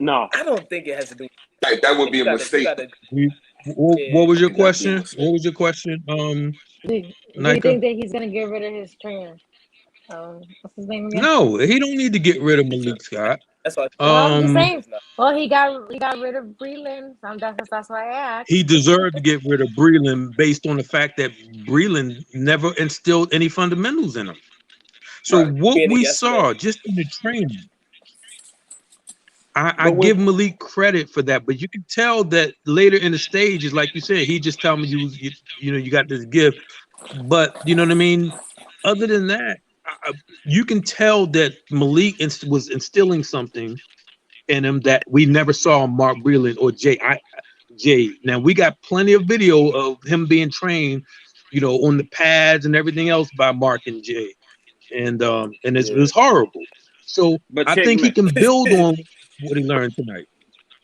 No, I don't think it has to do. That would You be a gotta. You mistake. gotta. What Yeah. was I your think that'd be a question? What mistake. was your question, Do you Nika? think that he's gonna get rid of his trainer? What's his name again? No, he don't need to get rid of He should. Malik Scott. That's what Well, I'm just Um, saying. it's not. Well, he got rid of Breland. That's why I he asked. deserved to get rid of Breland based on the fact that Breland never instilled any fundamentals in him. So Right. what Being a we yes man. saw just in the training, I but give when Malik credit for that, but you can tell that later in the stages, like you said, he just told me you got this gift, but you know what I mean. Other than that, you can tell that Malik was instilling something in him that we never saw in Mark Breland or Jay. Now we got plenty of video of him being trained, on the pads and everything else by Mark and Jay, and it Yeah. was horrible. So but I think he checkmate, can build on what he learned tonight.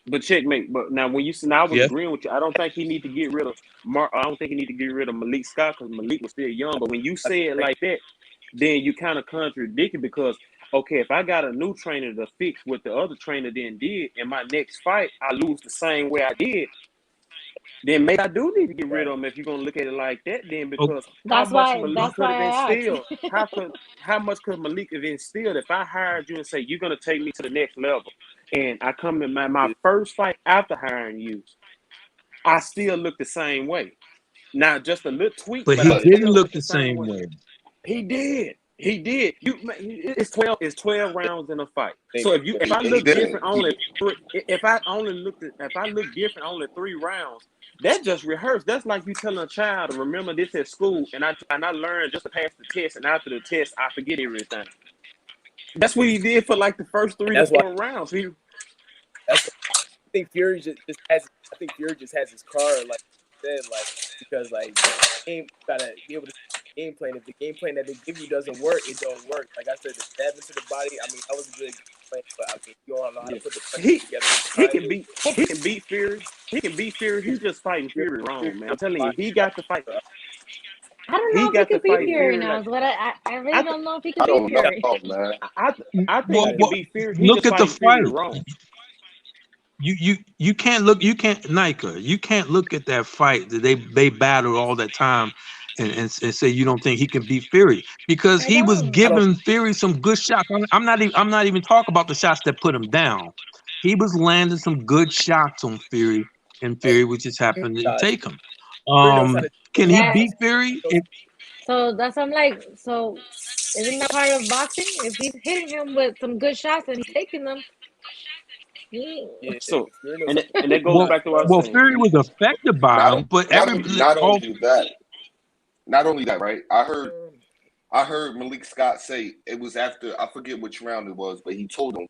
but checkmate. But now when you said, now I was Yes. agreeing with you. I don't think he need to get rid of Mark. I don't think he need to get rid of Malik Scott because Malik was still young. But when you say it like that, then you kind of contradict it because okay, if I got a new trainer to fix what the other trainer then did, in my next fight I lose the same way I did, then maybe I do need to get rid Right. of him if you're gonna look at it like that. Then Okay. because how That's much why. Malik That's could why have I asked. instilled? How much could Malik have instilled if I hired you and say you're gonna take me to the next level, and I come in my Yeah. first fight after hiring you, I still look the same way. Now just a little tweak, But but I he But didn't still look look the the same same way. way. He did. He did. It's 12 rounds in a fight. Think. So if I he look different didn't. only three, if I look different only 3 rounds, that's just rehearsed. That's like you telling a child to remember this at school, and I learned just to pass the test, and after the test I forget everything. That's what he did for like the first three And to that's why. four rounds. He That's think Fury just has. I think Fury just has his card, like I said, like because like game gotta be able to game plan. If the game plan that they give you doesn't work, it don't work. Like I said, the stab into the body. I mean, that was a good game plan, but I mean, you don't know how to Yeah. put the punches He together he behind can it. beat he can beat Fury. He can beat Fury. He's just fighting Fury, Fury Fury wrong, man. I'm was telling you, fine. he got to fight. I don't He know if he got to could beat fight Fury Fury now. like Is what I really I th- don't know if he I could beat don't know, Fury. man. I think Well, he can well, beat Fury. He look just at the fighting Fury fight. wrong. You can't look, you can't, Nika, you can't look at that fight that they battled all that time and say you don't think he can beat Fury, because I he was don't. I don't. giving Fury some good shots. I'm not even talking about the shots that put him down. He was landing some good shots on Fury, and Fury would just happen to Shots. take him. Fury knows how to Can those he That beat shots. Fury? Knows, so that's I'm like so. Isn't that part of boxing? If he's hitting him with some good shots and he's taking them, he, yeah, So Fury knows and how it, and that goes Well, back to what I was well, saying. Fury was affected by Not him, but not only not all only that, not only that, right? to. I heard Malik Scott say it was after, I forget which round it was, but he told him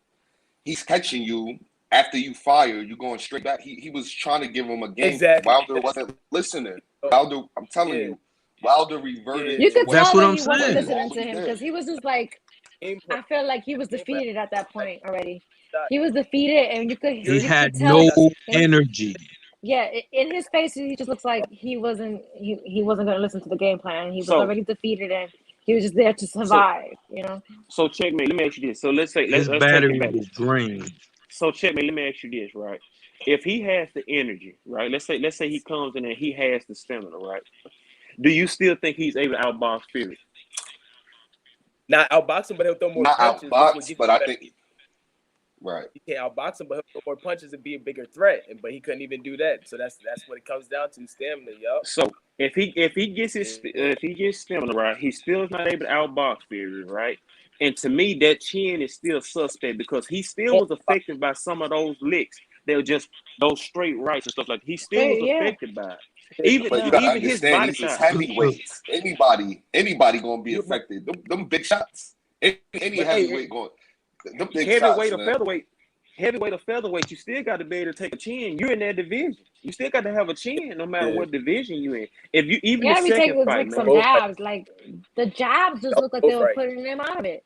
he's catching you after you fire, you going straight back. He was trying to give him a game. Exactly. Wilder wasn't listening. Oh, Wilder, I'm telling yeah, you, Wilder yeah. reverted you to could what that's tell what that I'm he wasn't he saying. listening to always him did. because he was just like Game plan. I felt like he was Game plan. defeated at that point already. Shot. He was defeated, and He Fury you had could tell no shots. in energy. yeah in his face he just looks like he wasn't going to listen to the game plan. He was So already defeated, and he was just there to so survive. You know. so checkmate. Let me ask you this. So let's say His let's take it battery back. was drained. So checkmate. Let me ask you this, right? If he has the energy, right? Let's say he comes in and he has the stamina, right? Do you still think he's able to outbox Fury? Not outbox him, but he'll throw more Not punches, which will outboxed, give but you I better. think right. He can't outbox him, but he'll throw more punches and be a bigger threat. But he couldn't even do that. So that's what it comes down to: stamina. Yup. So if he gets his Yeah. if he gets stamina right, he still is not able to outbox Fury, right? And to me, that chin is still suspect because he still was affected by some of those licks. They were just those straight rights and stuff like that. He still was Straight, yeah, affected by it. Even But you yeah. gotta even his understand, body these is shots. heavyweights. Anybody gonna be affected. Them big shots. Any But hey, heavyweight going. Them big shots, man. heavyweight or featherweight, you still got to be able to take a chin. You're in that division. You still got to have a chin, no matter Yeah. what division you're in. If you even the Yeah, we second fight, take some man. Both right. jabs. Like the jabs just look like they Both were right. putting him out of it.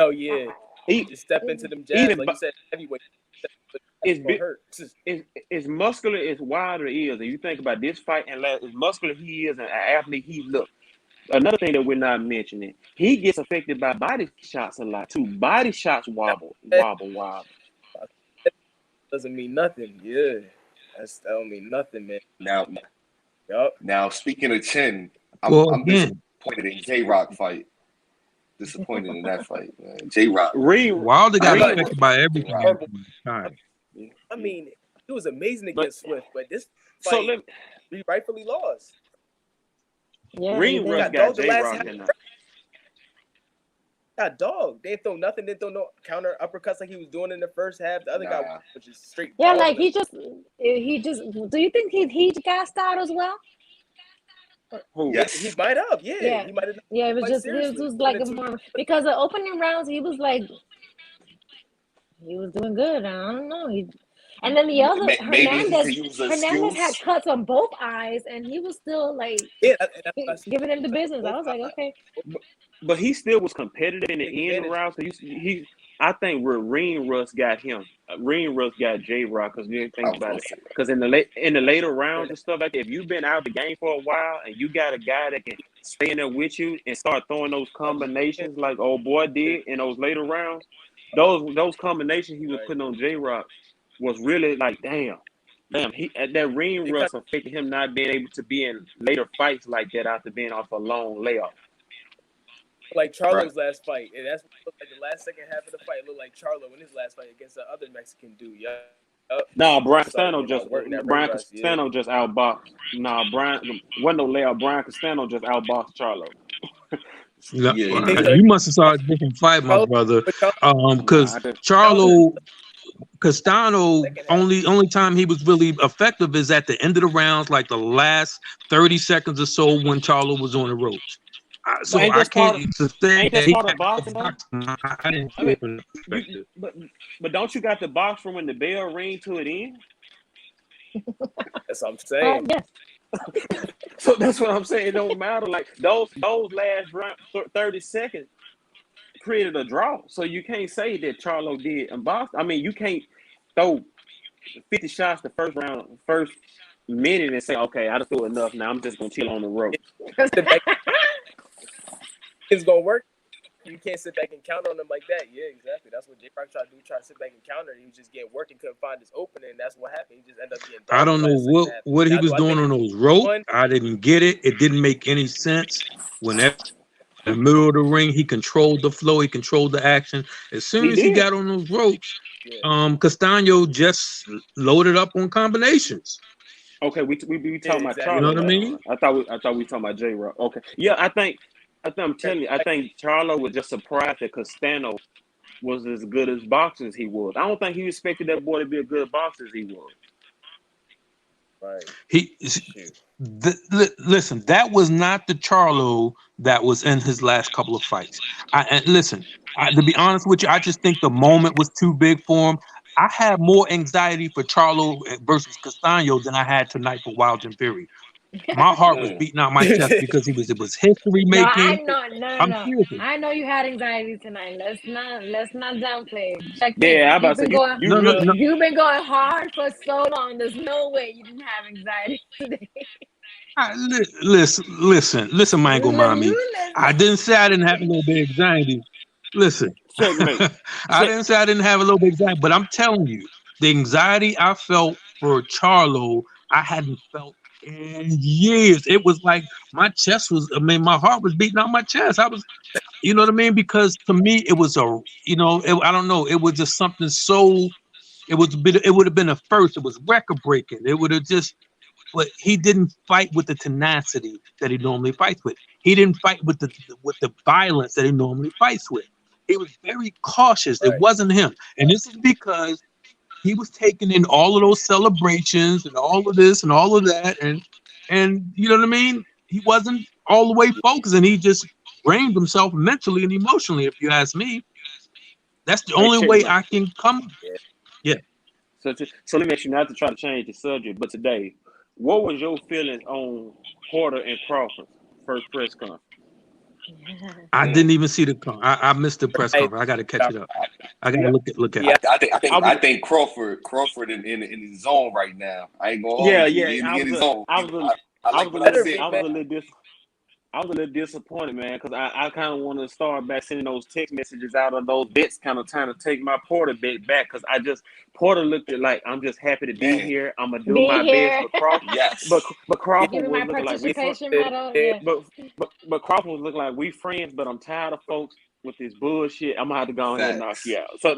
Oh yeah. E- Just step into them jabs, Even like you said, heavyweight. it's Gonna hurt. as muscular as Wilder is, and you think about this fight and as muscular he is and an athlete he look. Another thing that we're not mentioning, he gets affected by body shots a lot too. Body shots wobble. That doesn't mean nothing. Yeah. That don't mean nothing, man. Yup. Now speaking of chin, Well, I'm again, disappointed in J Rock fight. Disappointed in that fight, man. J Rock. Wilder got Ring- affected by everything. Ring- After the time. I mean, he was amazing But against Swift, but this so fight he rightfully lost. Yeah, he Ring did. Russ Got got dogged the J last Rock half. in there. Got dogged. They throw nothing. They throw no counter uppercuts like he was doing in the first half. The other guy, Nah. which is straight. Yeah, dogging like him. he just. Do you think he gassed out as well? Who? Yes. He might have. Yeah. Yeah. He might have. Yeah, it was Quite just it seriously. was like a more because the opening rounds he was like he was doing good. I don't know. And then the other Maybe he could use an Hernandez had excuse. cuts on both eyes, and he was still like Yeah, that's what I said. giving him the business. I was like, okay, But he still was competitive in the Take end advantage. rounds. So I think where Ring Russ got him, Ring Russ got J Rock because you didn't I think was about gonna it. say Because in the later rounds and stuff like that, if you've been out the game for a while and you got a guy that can stay in there with you and start throwing those combinations like old boy did in those later rounds, those combinations he was putting on J Rock was really like damn. He that Ring Russ affected him not being able to be in later fights like that after being off a long layoff. like Charlo's last fight, and that's what it looked like. The last second half of the fight looked like Charlo in his last fight against the other Mexican dude. Yeah. Nah, Brian Started Castano getting just out working that Brian ring rust, Castano just outboxed. Nah, Brian wasn't no layoff. Brian Castano just outboxed Charlo. No, Yeah. you must have saw a different fight, my brother. Because Nah, Charlo Castano only time he was really effective is at the end of the rounds, like the last 30 seconds or so when Charlo was on the ropes. But So ain't I that part can't of sustain ain't that that he part of had a boxing though? boxing. I didn't I see mean, it from that you perspective. but don't you got the box from when the bell ring to it end? That's what I'm saying. Yes. So that's what I'm saying. It don't matter. Like those last round 30 seconds created a draw. So you can't say that Charlo did in boxing. I mean, you can't throw 50 shots the first round, first minute, and say, okay, I just threw enough. Now I'm just gonna chill on the ropes. Sit back, it's gonna work. You can't sit back and count on them like that. Yeah, exactly. That's what Jay Rock tried to do. Try to sit back and counter. He was just getting work and couldn't find his opening. And that's what happened. He just ended up getting I dogged in don't the know last second half. what he Now, was do I doing think on those ropes. one? I didn't get it. It didn't make any sense. Whenever in the middle of the ring, he controlled the flow. He controlled the action. As soon He as he did. got on those ropes, Yeah. Castano just loaded up on combinations. Okay, we Yeah, talking about You exactly. know Charlo what I now. mean? I thought we talking about J Rock. Okay, yeah, I think I'm telling you, I think Charlo was just surprised that Castano was as good as boxing as he was. I don't think he expected that boy to be a good boxer as he was. Right. He Shoot. listen. That was not the Charlo that was in his last couple of fights. And listen, to be honest with you, I just think the moment was too big for him. I had more anxiety for Charlo versus Castano than I had tonight for Wild and Fury. My heart was beating out my chest because it was history No, I making. know, no, I'm no. serious. I know you had anxiety tonight. Let's not downplay it. Check Yeah, in. I about to say you No, no, really no. You've been going hard for so long. There's no way you didn't have anxiety today. Listen, Mango Mommy. You I listen. didn't say I didn't have a little bit of anxiety. Listen, checkmate. I Check. didn't say I didn't have a little bit of anxiety, but I'm telling you, the anxiety I felt for Charlo, I hadn't felt in years. It was like my chest was, I mean, my heart was beating out my chest. I was, you know what I mean? Because to me, it was I don't know, it was just something so, it would have been a first. It was record breaking. It would have just, but he didn't fight with the tenacity that he normally fights with. He didn't fight with the violence that he normally fights with. He was very cautious. It Right. wasn't him, and this is because he was taking in all of those celebrations and all of this and all of that, and you know what I mean. He wasn't all the way focused, and he just drained himself mentally and emotionally. If you ask me, that's the Hey, only way checkmate. I can come. Yeah. Yeah, So let me ask you not to try to change the subject, but today, what was your feelings on Porter and Crawford's first press conference? I Mm. didn't even see I missed the press Right. conference. I got to catch it up. I got to Yeah, look at Yeah. it. I was. I think Crawford in his zone right now. I ain't gonna Yeah, hold you. yeah. He in his zone. I was a, I I like was a what I little, Better see. be, I man. was a little I was a little disappointed, man, because I kind of want to start back sending those text messages out of those bets, kind of trying to take my Porter bet back, because Porter looked at like I'm just happy to be Man, here. I'm gonna do Be my best, here. but Crawford, yes. but Yeah. Crawford Give me was my looking like we friends. participation medal. Yeah. But Crawford was looking like we friends, but I'm tired of folks with this bullshit. I'm gonna have to go ahead and knock Facts. you out. So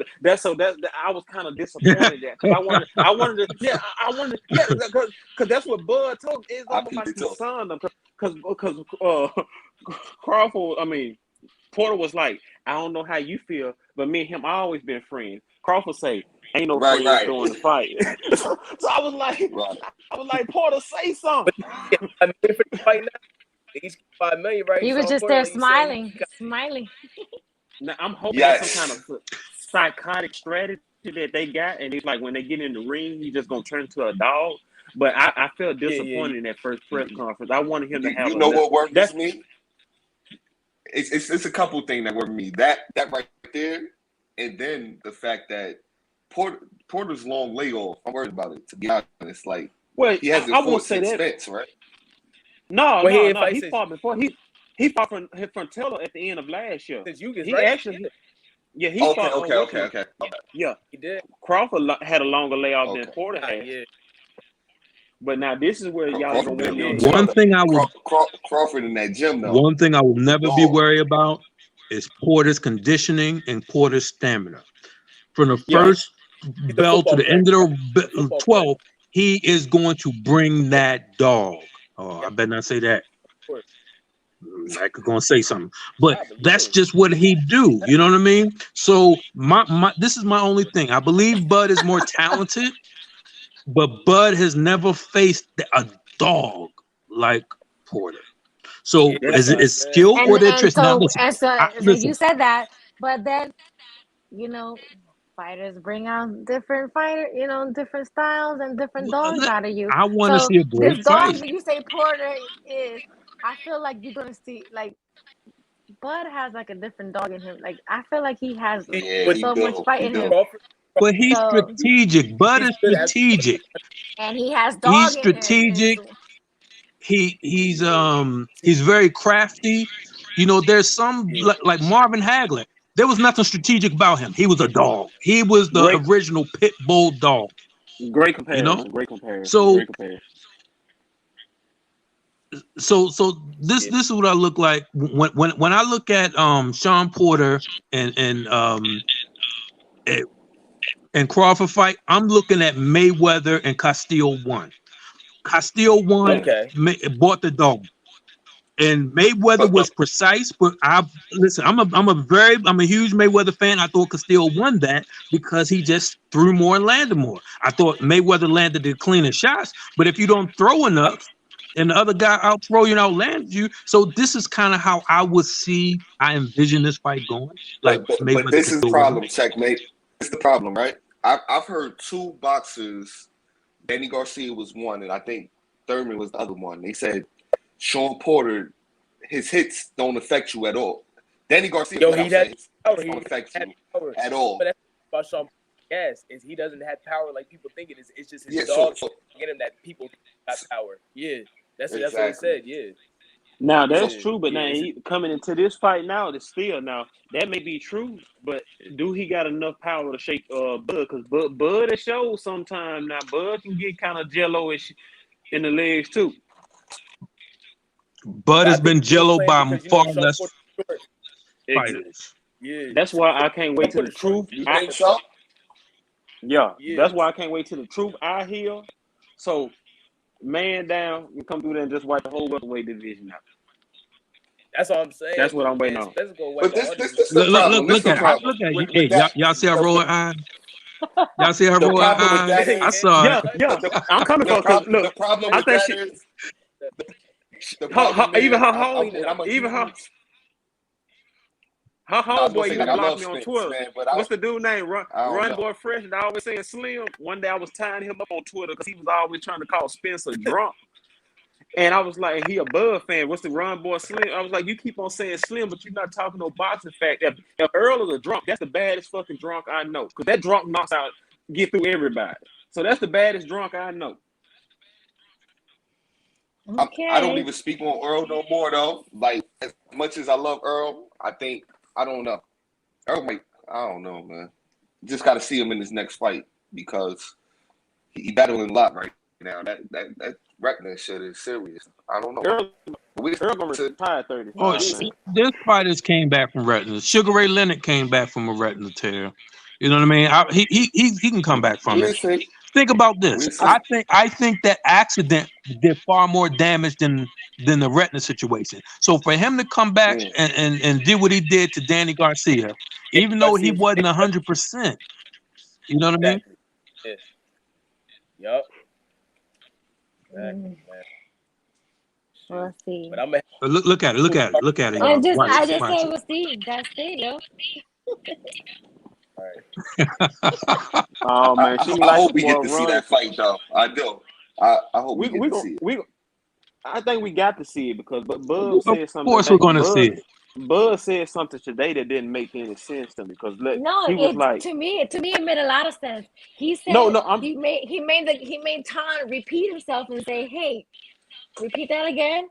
I was kind of disappointed that because I wanted to yeah I wanted yeah because that's what Bud told me. It's I almost peeped like it he too. signed them because Crawford, I mean, Porter was like, I don't know how you feel, but me and him always been friends. Crawford say, ain't no Right, friends right, during the fight. So right. I was like, Porter, say something. But yeah, I mean, for the fight now, he's 5 million, right? He was Sean just Porter, there like you said, smiling, smiling. Now I'm hoping that's some kind of Yes. psychotic strategy that they got, and it's like when they get in the ring, he's just gonna turn into a dog. But I felt yeah. disappointed in that first press conference. I wanted him to have You a know what worries that's me? It's a couple things that worry me. That right there, and then the fact that Porter's long layoff. I'm worried about it. To be honest, like well, he hasn't I won't fought say since that. Spence, right? No, Well, he no, ain't no. fight He since fought before. He fought from Taylor at the end of last year. Yugas, He right? actually, yeah, he Okay, fought on okay, what's okay, name. okay. My bad. Yeah, He did. Crawford had a longer layoff than Okay. Porter has. Yeah. But now this is where y'all Crawford gonna been want a me little on Yeah. the One other. tougher. thing I would Crawford in that gym though, One thing I will never be dog. worried about is Porter's conditioning and Porter's stamina. From the Yeah, first He's a bell to football the player. end of He's a the football player. 12th, he is going to bring Yeah. that dog. Oh, Yeah. I better not say that. Of course. Mike is gonna say something, but Nah, but you that's know, just what he do. You know what I mean? So my this is my only thing. I believe Bud is more talented, but Bud has never faced a dog like Porter. So That's is skill or the attrition? Now listen, So listen. you said that, but then you know, fighters bring out different styles and different dogs out of you. I want to So see a this great dog fight. that you say Porter is, I feel like you're gonna see like Bud has like a different dog in him. Like I feel like he has He Yeah, would he so much do. fight He in do. him. Crawford. But he's So strategic. Bud He's is good at. strategic. and he has He's dog in him, and strategic. so He's very crafty. You know, there's some Yeah. like Marvin Hagler. There was nothing strategic about him. He was a dog. He was the great, original pit bull dog. great You know, comparison. Great comparison. so Great comparison. this Yeah. this is what I look like when I look at Sean Porter and eh, and Crawford fight. I'm looking at Mayweather and Castillo one. Castillo one Okay. bought the dog. And Mayweather But was precise, but I listen. I'm a huge Mayweather fan. I thought Castillo won that because he just threw more and landed more. I thought Mayweather landed the cleaner shots, but if you don't throw enough, and the other guy out throw you and outlands you, so this is kind of how I envision this fight going, like but Mayweather this is the Castillo winning. problem, checkmate. This is the problem, right? I've heard two boxers. Danny Garcia was one, and I think Thurman was the other one. They said Sean Porter, his hits don't affect you at all. Danny Garcia Yo, flat he out has said his power. hits He don't affect has you power. at all. But that's about Sean. Yes, is he doesn't have power like people think it is. It's just his Yeah, dog get him that people got so power. Yeah, that's what he exactly. said. Yeah, Now So that's true, but yeah. now coming into this fight now, it's still now that may be true, but do he got enough power to shake Bud? Because Bud it shows sometime now. Bud can get kind of jello-ish in the legs too. Bud I has think been the game jello plan by because far Sean less Porter short. fighters. Yeah, That's why I can't Sean wait to the Porter short. truth. you think so? Yeah, Yeah, that's why I can't wait till the truth I heal. So man down and come through there and just wipe the whole welterweight division out. that's all I'm saying. That's what I'm waiting on. Let's go wipe But out all this these. this the Look, problem. This look the at it. problem Look at it. Hey, with that. y'all see her rolling eye? Y'all see her The rolling problem with eye? that I is saw it. Yeah, yeah. I'm coming for because the look, problem I with think that she, is the problem even is her home, I'm a even huge. her No, I was gonna homeboy say even like I blocked love me on Spence, Twitter. man, but What's the dude name? I don't Run know. Boy Fresh. And I always saying Slim. One day I was tying him up on Twitter because he was always trying to call Spencer drunk. And I was like, he a Bud fan. What's the Run Boy Slim? I was like, you keep on saying Slim, but you're not talking no boxing fact. If Earl is a drunk, that's the baddest fucking drunk I know. Because that drunk knocks out, get through everybody. So that's the baddest drunk I know. I don't okay. even speak on Earl no more though. Like as much as I love Earl, I don't know. Earl might I don't know, man. Just got to see him in his next fight because he battling a lot right now. That retina shit is serious. I don't know. Earl, We Earl gonna retire at Oh, 35, man. this fighters came back from retina. Sugar Ray Leonard came back from a retina tear. You know what I mean? He can come back from we'll it. see. Think about this. We'll see. I think that accident did far more damage than the retina situation. So for him to come back Mm. and did what he did to Danny Garcia, even though he Garcia, wasn't 100%, you know what I mean? exactly. Yeah. Yup. Exactly, Mm, man. we'll Shoot. see. But I'm gonna But look at it. Look at it, I y'all. just Watch I it. just Watch said we'll see. That's it, yo. all right. it. Oh man, she I like hope the we boy get to see Run. that fight though. I do. I hope we We get we to gon' see it. we. I think we got to see it because Bud Of said something course we're today. gonna see it. Bud said something today that didn't make any sense to me because No, he was it like, to me it made a lot of sense. He no, said no, I'm he made Tom repeat himself and say, "Hey, repeat that again."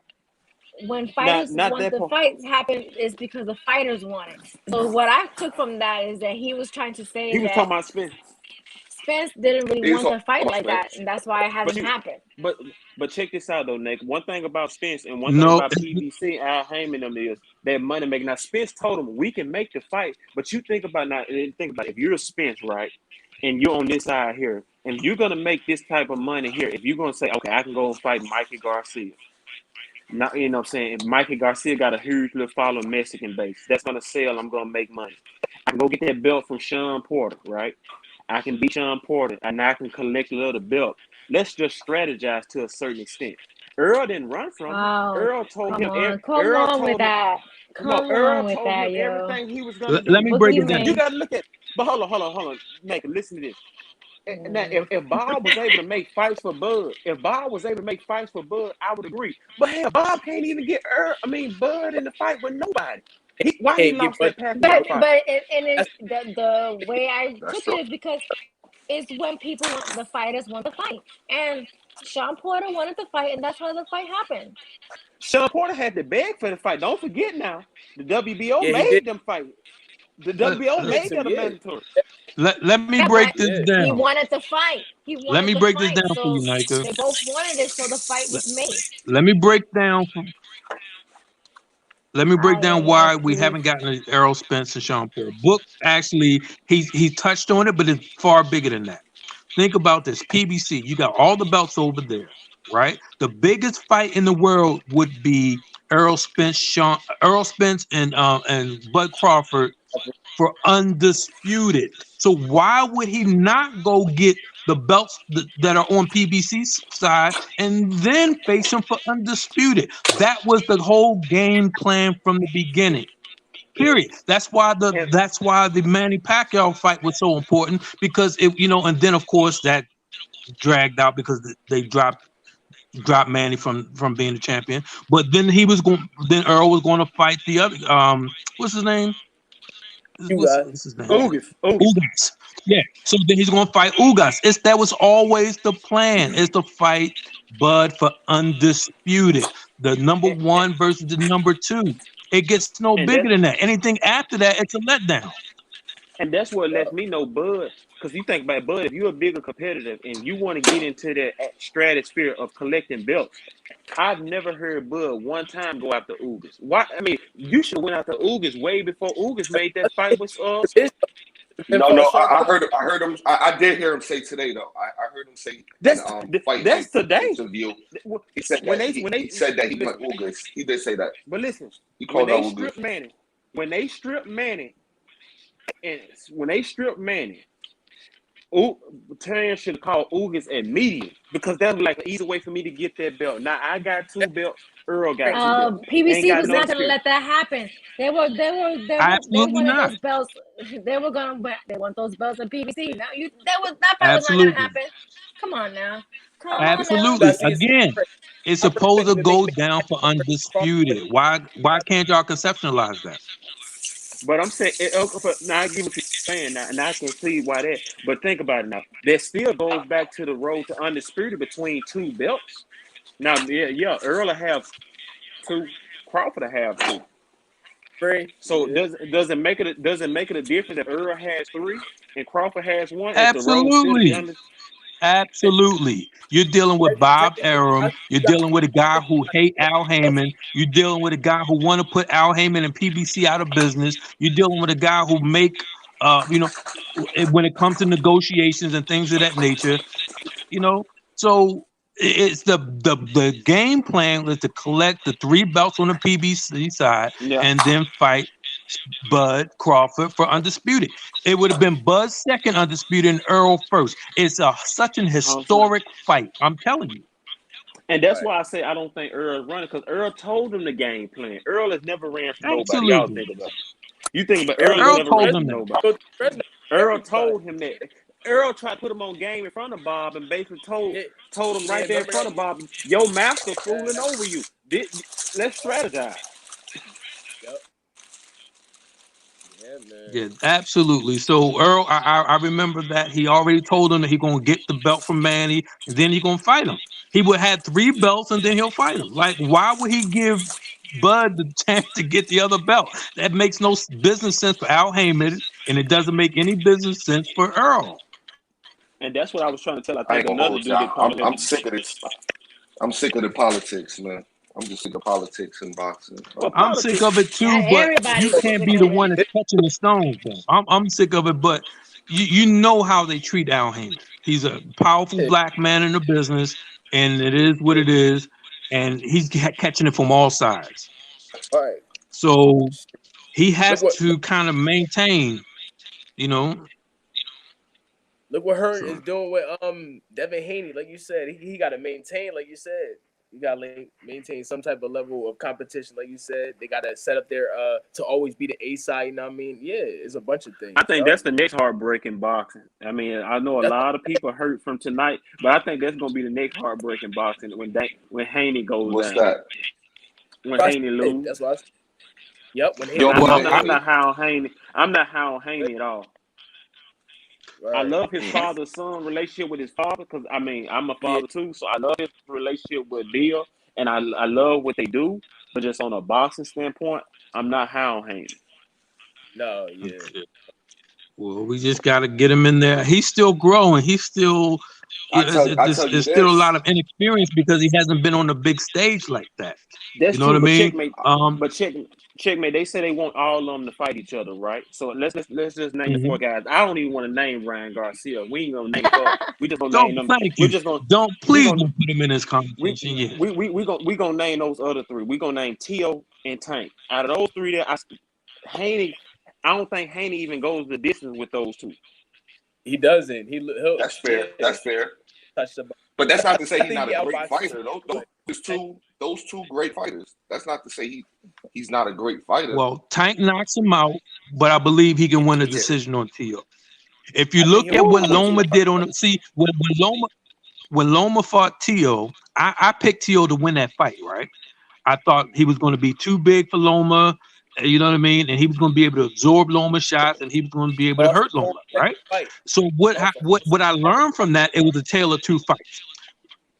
When fighters not want that the part. fights happen, is because the fighters want it. So what I took from that is that he was trying to say He was that talking about Spence, Spence didn't really He was want talking the fight about like that, Spence. and that's why it but hasn't you, happened. but check this out though, Nick. One thing about Spence and one thing No, about PBC, Al Heyman them is that money making. Now Spence told him we can make the fight, but you think about if you're a Spence, right, and you're on this side here, and you're gonna make this type of money here, if you're gonna say, okay, I can go and fight Mikey Garcia. Not, you know what I'm saying? If Mikey Garcia got a huge little following Mexican base, that's gonna sell. I'm gonna make money. I can go get that belt from Sean Porter, right? I can beat Sean Porter, and I can collect a little belt. Let's just strategize to a certain extent. Earl didn't run from him. Oh, Earl told come him. on. Come Earl on with told him. that. No, Come Earl on with told him that, yo. everything he was gonna Let do. me break Boogie it You down. man. gotta look at. But hold on, Nate. Listen to this. Now, Mm. if Bob was able to make fights for Bud, if Bob was able to make fights for Bud, I would agree. But hell, Bob can't even get Bud in the fight with nobody. Why he Hey, get lost but that Pacquiao But fight? but and that's the way I That's took true. it is because it's when people want the fighters want to fight, and Sean Porter wanted to fight, and that's why the fight happened. Sean Porter had to beg for the fight. Don't forget now, the WBO yeah, he did. made them fight. The Let, WBO Did made some that a yeah. mandatory. let me Yeah, break but this Yeah. he down. wanted to fight. He Let wanted me to break this fight, down for you, so Nika. they both wanted it. So the fight Let, was made. let me break down. Let me break down why we IMFP. haven't gotten an Errol Spence and Sean Porter. Book actually he touched on it, but it's far bigger than that. Think about this. PBC, you got all the belts over there, right? The biggest fight in the world would be Errol Spence and Bud Crawford for undisputed. So why would he not go get the belts that are on PBC's side and then face him for undisputed? That was the whole game plan from the beginning. Period. And That's why the Manny Pacquiao fight was so important because it and then of course that dragged out because they dropped Manny from being the champion. But then then Earl was going to fight the other what's his name? You What's his name? Ugas. Ugas. Yeah. So then he's gonna fight Ugas. That was always the plan, is to fight Bud for undisputed. The number And, one versus the number two. It gets no and bigger that than that. Anything after that, it's a letdown. and that's what lets me know Bud. Because you think about Bud, if you're a bigger competitor and you want to get into that stratosphere of collecting belts, I've never heard Bud one time go after Ugas. Why? I mean, you should have went after Ugas way before Ugas made that fight with His been No, fought no, Sean Porter. I heard him. I did hear him say today though. I heard him say in that's fight night that's today. interview. He said When that they when he they said that he listen, went August. He did say that. but listen, He when called they out August. stripped Manny, when they stripped Manny, and when they stripped Manny, Terrence should have called Ugas at medium because that was like an easy way for me to get that belt. Now I got two belts. Earl got two belts. Ain't PBC got was no not gonna dispute. let that happen. They Absolutely wanted not. those belts. They want those belts at PBC. Now that fight was not gonna Absolutely. happen. Come on now. Come I, on now. you Absolutely. gotta see it's Again, different. it's I supposed respect to him to make go me down for but undisputed. Why can't y'all conceptualize that? But I'm saying, now I get what you're saying now, and I can see why that. But think about it now. That still goes back to the road to undisputed between two belts. Now, yeah, Earl will have two, Crawford will have two. free. So Yeah. does it make it a difference if Earl has three and Crawford has one? If the road still to be Absolutely. under, Absolutely. You're dealing with Bob Arum. You're You dealing with a guy who hate Al Heyman. You're dealing with a guy who want to put Al Heyman and PBC out of business. You're dealing with a guy who make when it comes to negotiations and things of that nature, you know. So it's the game plan was to collect the three belts on the PBC side yeah, and then fight Bud Crawford for undisputed. It would have been Bud's second undisputed and Earl first. It's such an 100%. historic fight. I'm telling you. And that's right. why I say I don't think Earl's running because Earl told him the game plan. Earl has never ran from nobody. Y'all Absolutely. think about it. You think about Earl Earl has go Earl to never told ran Fresno. them from that. nobody. Go to Fresno. Earl Everybody. told him that. Earl tried to put him on game in front of Bob and basically told Yeah. told him Yeah. right there in Remember front that? of Bob, your master fooling Yeah. over you. Let's strategize. Yep. Yeah, man. Yeah, absolutely. So Earl, I remember that he already told him that he gonna get the belt from Manny, and then he gonna fight him. He would have three belts, and then he'll fight him. Like, why would he give Bud the chance to get the other belt? That makes no business sense for Al Heyman, and it doesn't make any business sense for Earl. And that's what I was trying to tell. I I think ain't gonna another hold dude that y'all. probably I'm sick of this. I'm sick of the politics, man. I'm just sick of politics and boxing. well I'm sick politics. of it Yeah, too, but you everybody's can't sick be the of it. one that's catching the stones. Though. I'm sick of it, but you know how they treat Al Heyman. He's a powerful Yeah. black man in the business, and it is what it is, and he's catching it from all sides. All right. So he Look has what to kind of maintain, you know. look what Hearn So is doing with Devin Haney. Like you said, he got to maintain. Like you said, You gotta maintain some type of level of competition, like you said. They gotta set up their to always be the A side. You know what I mean? Yeah, it's a bunch of things. I think that's the next heartbreaking boxing. I mean, I know a That's lot of people hurt from tonight, but I think that's gonna be the next heartbreaking boxing when Haney goes What's down, that? when Haney lose. That's what I said. Yep, when You Haney don't I'm, believe I'm in not, loses. I'm Haney? not high on Haney. I'm not high on Haney at all. I Right. love his father-son relationship with his father because I mean I'm a Yeah. father too, so I love his relationship with Bill, and I love what they do. But just on a boxing standpoint, I'm not high on Haney. No. Yeah. Okay. Well, we just got to get him in there. He's still growing. He's still, I tell you it's still a lot this. of inexperience because he hasn't been on the big stage like that. That's You know what true, I but mean? checkmate. They say they want all of them to fight each other, right? So let's just name the Mhm. four guys. I don't even want to name Ryan Garcia. We ain't gonna name him. We just gonna name Don't them. thank We're you. just gonna Don't we please gonna don't put him in this we conversation yet. we gonna name those other three. We gonna name Tio and Tank. Out of those three, there, Haney. I don't think Haney even goes the distance with those two. He doesn't. He'll That's yeah fair. That's fair. touch the. But that's not to say I he's think not he a great outboxes. fighter. Those two great fighters. That's not to say he's not a great fighter. Well, Tank knocks him out, but I believe he can win a Yeah. decision on Tio. If you I think look at he'll what win Loma Tio. did on it, see when Loma fought Tio, I picked Tio to win that fight, right? I thought he was going to be too big for Loma, you know what I mean? And he was going to be able to absorb Loma's shots and he was going to be able to Lost hurt the whole Loma, second right? fight. So Lost the whole what I learned from that, it was a tale of two fights.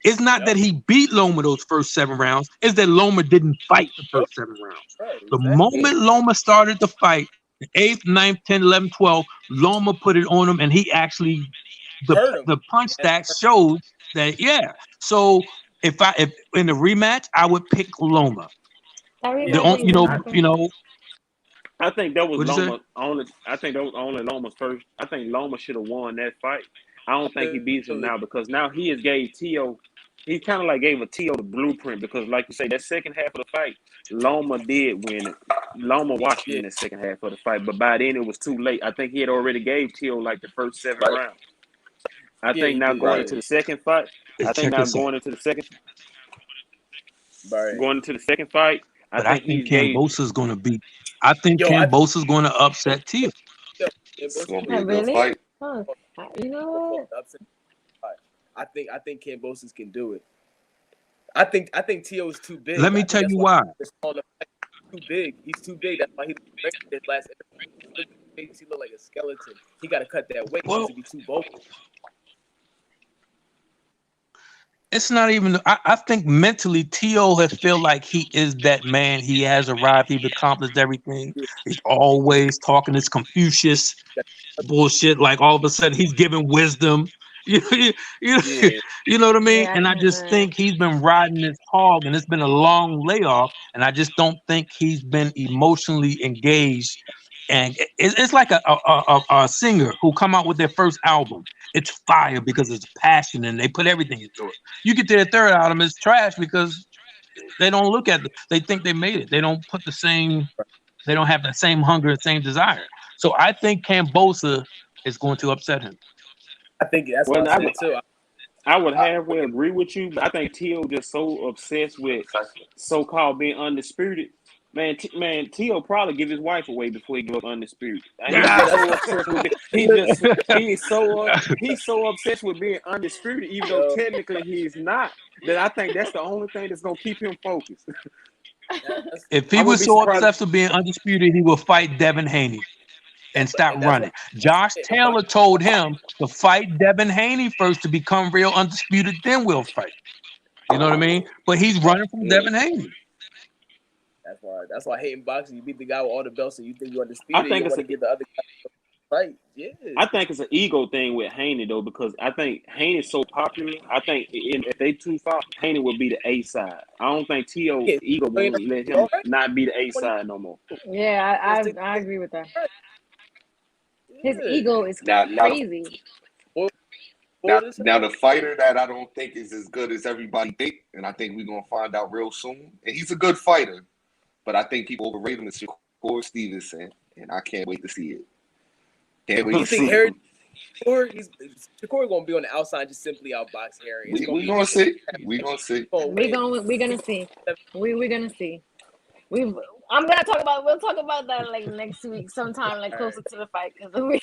It's not that Yep. he beat Loma those first 7 rounds, it's that Loma didn't fight the Yep. first 7 rounds. Right. The Exactly. moment Loma started the fight, the 8th, 9th, 10th, 11th, 12th, Loma put it on him and he actually Hurt him. the punch That's that showed that so if in the rematch I would pick Loma. That yeah. rematch ain't gonna happen. I think that was What'd you say? Loma only. I think that was only Loma's first. I think Loma should have won that fight. I don't think he beats him now because now he has gave Tio. He kind of like gave a Tio the blueprint because, like you say, that second half of the fight, Loma did win it. Loma watched him Yeah. in the second half of the fight, but by then it was too late. I think he had already gave Tio like the first 7 rounds. I Yeah. think He now did. going Right. into the second fight, Hey, I think check now this out. going into the second Right. going into the second fight, I But I think think he's gave. Cambosa's going to beat. I think Yo, I Cambosa's going to upset Tio. It's Cambosa gonna can be Oh, a good really? fight. Oh, you know pull what? the upset. I think Cambosis can do it. I think Tio is too big. Let I me think tell that's you why why. he's too big. He's too big. That's why he his last interview. Makes he look like a skeleton. He got to cut that weight because Well, he be too vocal. it's not even. I think mentally, Tio has feel like he is that man. He has arrived. He's accomplished everything. Yeah, He's always talking this Confucius bullshit. Like all of a sudden, he's giving wisdom. You know, yeah, you know what I mean? Yeah, I And I can't. just think he's been riding this hog, and it's been a long layoff. And I just don't think he's been emotionally engaged. And it's like a singer who come out with their first album. It's fire because it's passion and they put everything into it. You get to their third album, it's trash because they don't look at it. They think they made it. They don't put the same. They don't have the same hunger and same desire. So I think Cambosa is going to upset him. I think that's what Well, I said too. I would I, halfway agree with you, but I think Tio just so obsessed with so-called being undisputed. Man, Tio probably give his wife away before he give up undisputed. He's Yeah, just that's so obsessed with it. He's so obsessed with being undisputed, even though yo. technically he's not. That I think that's the only thing that's gonna keep him focused. That's, If he I was wouldn't be so surprised. obsessed with being undisputed, he will fight Devin Haney and stop and that's running. what Josh a bunch Taylor told him to fight Devin Haney first to become real undisputed, then we'll fight. You know what I mean? But he's running from Yeah, Devin Haney. That's why hating boxing. You beat the guy with all the belts, and you think you're I undisputed. You think don't it's want a to get the other guy fight. Yeah, I think it's an ego thing with Haney though, because I think Haney's so popular. I think if they two fought, Haney would be the A side. I don't think Tio yeah. ego So, gonna let all him right, not be the A 20 side no more. Yeah, years, take I agree with that. right. His Yeah, ego is now crazy. Boy, Now, boy, this now the fighter that I don't think is as good as everybody think, and I think we're gonna find out real soon. And he's a good fighter, but I think people overrate him. Is Shakur Stevenson, and I can't wait to see it. Can't wait you to think see Harry him. Or Shakur gonna be on the outside, just simply outbox Harry. It's We gonna see. We gonna see. We're gonna see. We're gonna see. We'll talk about that like next week sometime, like closer to the fight, because we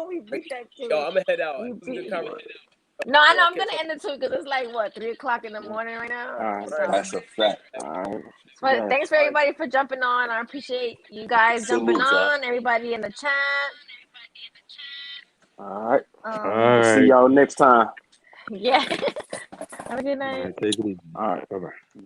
we beat that kid. Yo, I'm gonna head out. We It was a good beat- conversation. No, I know I'm gonna end it too, because it's like what, 3 o'clock in the morning right now. All right. So, That's a fact. All right. but thanks for everybody for jumping on. I appreciate you guys jumping Salute, y'all. on. Everybody in the chat. All right. All We'll see right. y'all next time. Yeah. Have a good All night. right. Take it easy. All right. Bye bye.